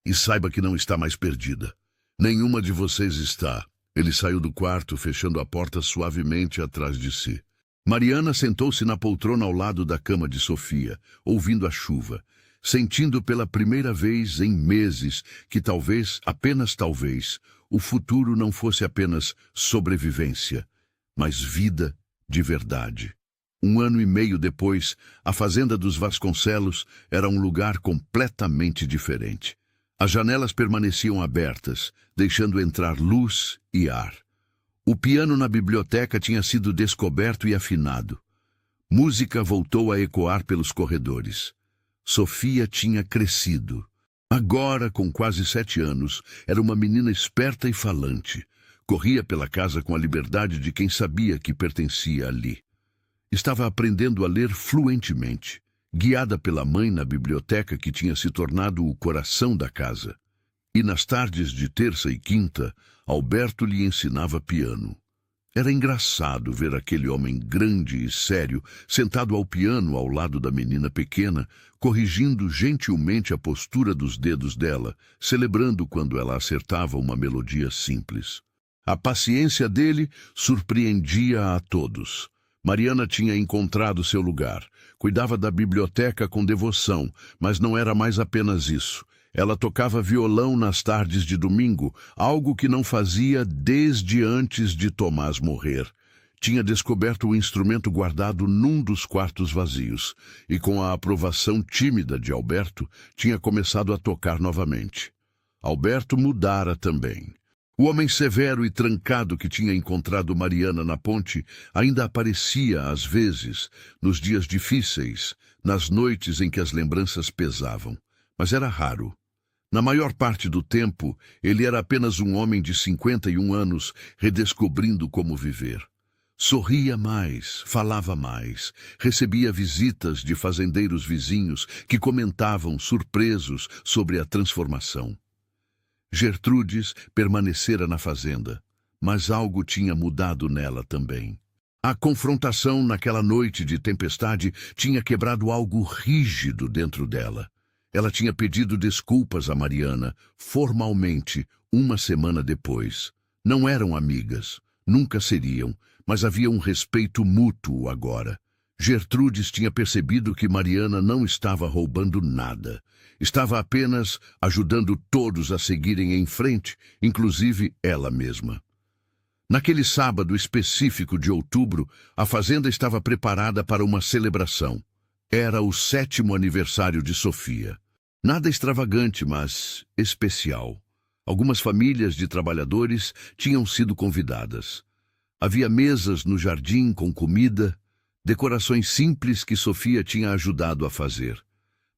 E saiba que não está mais perdida. Nenhuma de vocês está. Ele saiu do quarto, fechando a porta suavemente atrás de si. Mariana sentou-se na poltrona ao lado da cama de Sofia, ouvindo a chuva, sentindo pela primeira vez em meses que talvez, apenas talvez, o futuro não fosse apenas sobrevivência, mas vida de verdade. Um ano e meio depois, a fazenda dos Vasconcelos era um lugar completamente diferente. As janelas permaneciam abertas, deixando entrar luz e ar. O piano na biblioteca tinha sido descoberto e afinado. Música voltou a ecoar pelos corredores. Sofia tinha crescido. Agora, com quase 7 anos, era uma menina esperta e falante. Corria pela casa com a liberdade de quem sabia que pertencia ali. Estava aprendendo a ler fluentemente, guiada pela mãe na biblioteca que tinha se tornado o coração da casa. E nas tardes de terça e quinta, Alberto lhe ensinava piano. Era engraçado ver aquele homem grande e sério, sentado ao piano ao lado da menina pequena, corrigindo gentilmente a postura dos dedos dela, celebrando quando ela acertava uma melodia simples. A paciência dele surpreendia a todos. Mariana tinha encontrado seu lugar. Cuidava da biblioteca com devoção, mas não era mais apenas isso. Ela tocava violão nas tardes de domingo, algo que não fazia desde antes de Tomás morrer. Tinha descoberto o instrumento guardado num dos quartos vazios, e com a aprovação tímida de Alberto, tinha começado a tocar novamente. Alberto mudara também. O homem severo e trancado que tinha encontrado Mariana na ponte ainda aparecia às vezes, nos dias difíceis, nas noites em que as lembranças pesavam. Mas era raro. Na maior parte do tempo, ele era apenas um homem de 51 anos, redescobrindo como viver. Sorria mais, falava mais, recebia visitas de fazendeiros vizinhos que comentavam, surpresos, sobre a transformação. Gertrudes permanecera na fazenda, mas algo tinha mudado nela também. A confrontação naquela noite de tempestade tinha quebrado algo rígido dentro dela. Ela tinha pedido desculpas a Mariana, formalmente, uma semana depois. Não eram amigas, nunca seriam, mas havia um respeito mútuo agora. Gertrudes tinha percebido que Mariana não estava roubando nada. Estava apenas ajudando todos a seguirem em frente, inclusive ela mesma. Naquele sábado específico de outubro, a fazenda estava preparada para uma celebração. Era o 7º aniversário de Sofia. Nada extravagante, mas especial. Algumas famílias de trabalhadores tinham sido convidadas. Havia mesas no jardim com comida, decorações simples que Sofia tinha ajudado a fazer.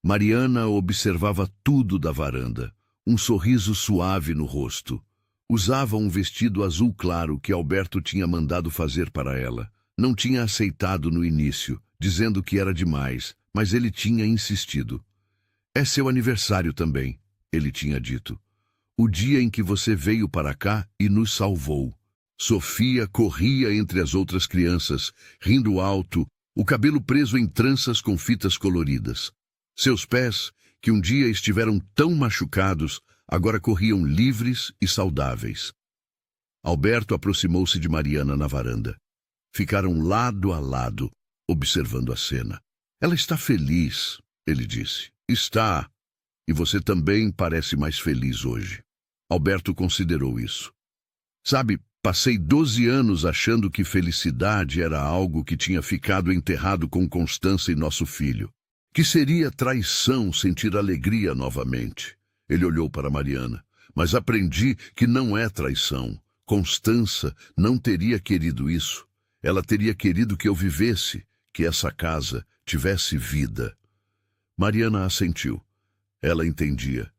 Mariana observava tudo da varanda, um sorriso suave no rosto. Usava um vestido azul claro que Alberto tinha mandado fazer para ela. Não tinha aceitado no início, dizendo que era demais, mas ele tinha insistido. É seu aniversário também, ele tinha dito. O dia em que você veio para cá e nos salvou. Sofia corria entre as outras crianças, rindo alto, o cabelo preso em tranças com fitas coloridas. Seus pés, que um dia estiveram tão machucados, agora corriam livres e saudáveis. Alberto aproximou-se de Mariana na varanda. Ficaram lado a lado, observando a cena. Ela está feliz, ele disse. Está. E você também parece mais feliz hoje. Alberto considerou isso. Sabe, passei 12 anos achando que felicidade era algo que tinha ficado enterrado com Constança e nosso filho. Que seria traição sentir alegria novamente. Ele olhou para Mariana. Mas aprendi que não é traição. Constança não teria querido isso. Ela teria querido que eu vivesse, que essa casa tivesse vida. Mariana assentiu. Ela entendia.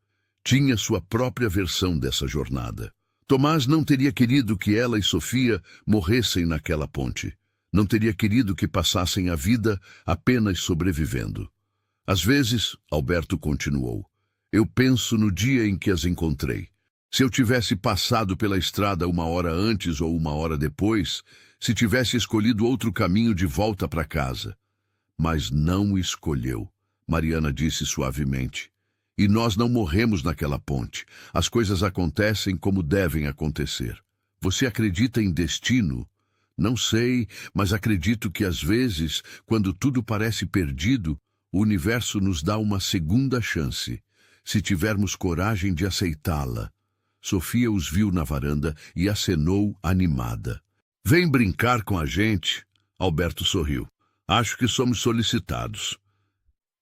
Tinha sua própria versão dessa jornada. Tomás não teria querido que ela e Sofia morressem naquela ponte. Não teria querido que passassem a vida apenas sobrevivendo. Às vezes, Alberto continuou, eu penso no dia em que as encontrei. Se eu tivesse passado pela estrada 1 hora antes ou 1 hora depois, se tivesse escolhido outro caminho de volta para casa. Mas não escolheu, Mariana disse suavemente. E nós não morremos naquela ponte. As coisas acontecem como devem acontecer. Você acredita em destino? Não sei, mas acredito que às vezes, quando tudo parece perdido, o universo nos dá uma segunda chance, se tivermos coragem de aceitá-la. Sofia os viu na varanda e acenou animada. Vem brincar com a gente? Alberto sorriu. Acho que somos solicitados.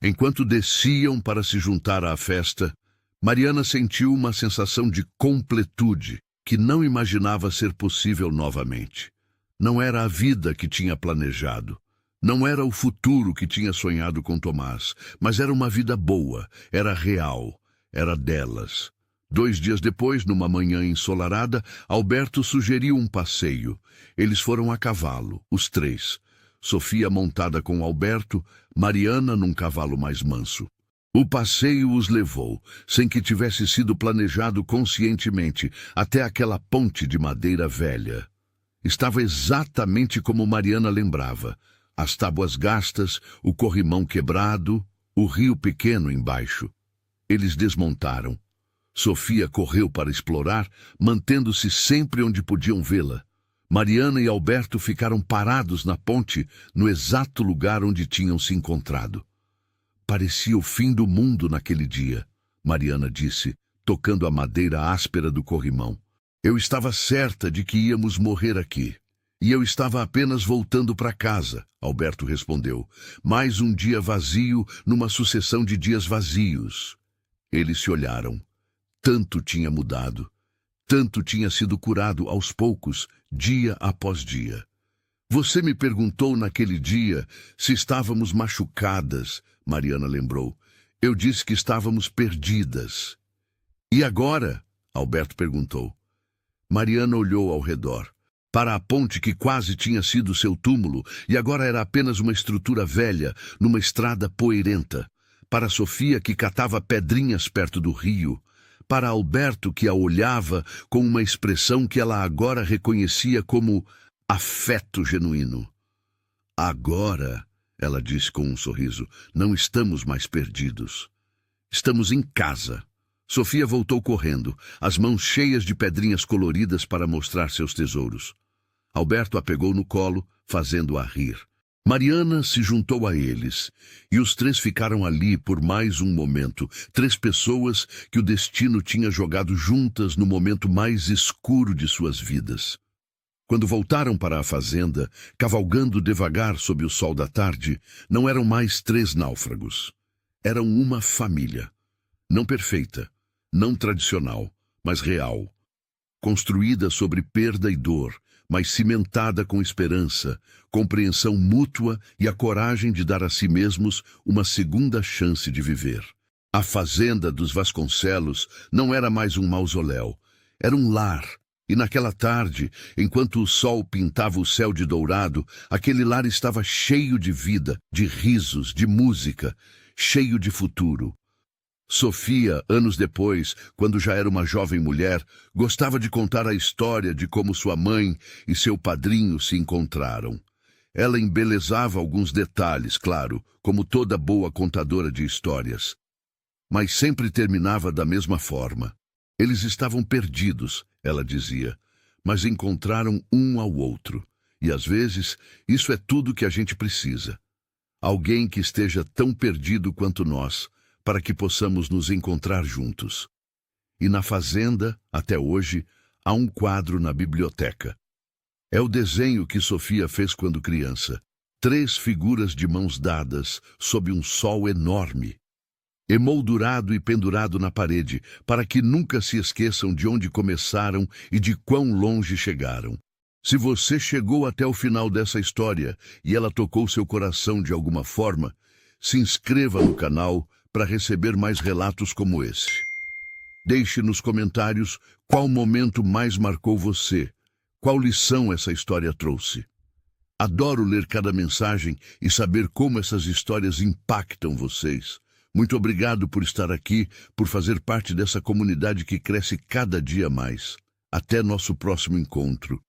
Enquanto desciam para se juntar à festa, Mariana sentiu uma sensação de completude que não imaginava ser possível novamente. Não era a vida que tinha planejado. Não era o futuro que tinha sonhado com Tomás, mas era uma vida boa, era real, era delas. 2 dias depois, numa manhã ensolarada, Alberto sugeriu um passeio. Eles foram a cavalo, os 3. Sofia montada com Alberto, Mariana num cavalo mais manso. O passeio os levou, sem que tivesse sido planejado conscientemente, até aquela ponte de madeira velha. Estava exatamente como Mariana lembrava. As tábuas gastas, o corrimão quebrado, o rio pequeno embaixo. Eles desmontaram. Sofia correu para explorar, mantendo-se sempre onde podiam vê-la. Mariana e Alberto ficaram parados na ponte, no exato lugar onde tinham se encontrado. Parecia o fim do mundo naquele dia, Mariana disse, tocando a madeira áspera do corrimão. Eu estava certa de que íamos morrer aqui. E eu estava apenas voltando para casa, Alberto respondeu. Mais um dia vazio numa sucessão de dias vazios. Eles se olharam. Tanto tinha mudado. Tanto tinha sido curado aos poucos, dia após dia. Você me perguntou naquele dia se estávamos machucadas, Mariana lembrou. Eu disse que estávamos perdidas. E agora? Alberto perguntou. Mariana olhou ao redor. Para a ponte que quase tinha sido seu túmulo e agora era apenas uma estrutura velha, numa estrada poeirenta. Para Sofia, que catava pedrinhas perto do rio. Para Alberto, que a olhava com uma expressão que ela agora reconhecia como afeto genuíno. Agora, ela disse com um sorriso, não estamos mais perdidos. Estamos em casa. Sofia voltou correndo, as mãos cheias de pedrinhas coloridas para mostrar seus tesouros. Alberto a pegou no colo, fazendo-a rir. Mariana se juntou a eles, e os 3 ficaram ali por mais um momento, 3 pessoas que o destino tinha jogado juntas no momento mais escuro de suas vidas. Quando voltaram para a fazenda, cavalgando devagar sob o sol da tarde, não eram mais 3 náufragos. Eram uma família. Não perfeita, não tradicional, mas real. Construída sobre perda e dor, mas cimentada com esperança, compreensão mútua e a coragem de dar a si mesmos uma segunda chance de viver. A fazenda dos Vasconcelos não era mais um mausoléu, era um lar. E naquela tarde, enquanto o sol pintava o céu de dourado, aquele lar estava cheio de vida, de risos, de música, cheio de futuro. Sofia, anos depois, quando já era uma jovem mulher, gostava de contar a história de como sua mãe e seu padrinho se encontraram. Ela embelezava alguns detalhes, claro, como toda boa contadora de histórias. Mas sempre terminava da mesma forma. Eles estavam perdidos, ela dizia, mas encontraram um ao outro. E às vezes, isso é tudo que a gente precisa. Alguém que esteja tão perdido quanto nós, para que possamos nos encontrar juntos. E na fazenda, até hoje, há um quadro na biblioteca. É o desenho que Sofia fez quando criança. 3 figuras de mãos dadas, sob um sol enorme. Emoldurado e pendurado na parede, para que nunca se esqueçam de onde começaram e de quão longe chegaram. Se você chegou até o final dessa história e ela tocou seu coração de alguma forma, se inscreva no canal para receber mais relatos como esse. Deixe nos comentários qual momento mais marcou você, qual lição essa história trouxe. Adoro ler cada mensagem e saber como essas histórias impactam vocês. Muito obrigado por estar aqui, por fazer parte dessa comunidade que cresce cada dia mais. Até nosso próximo encontro.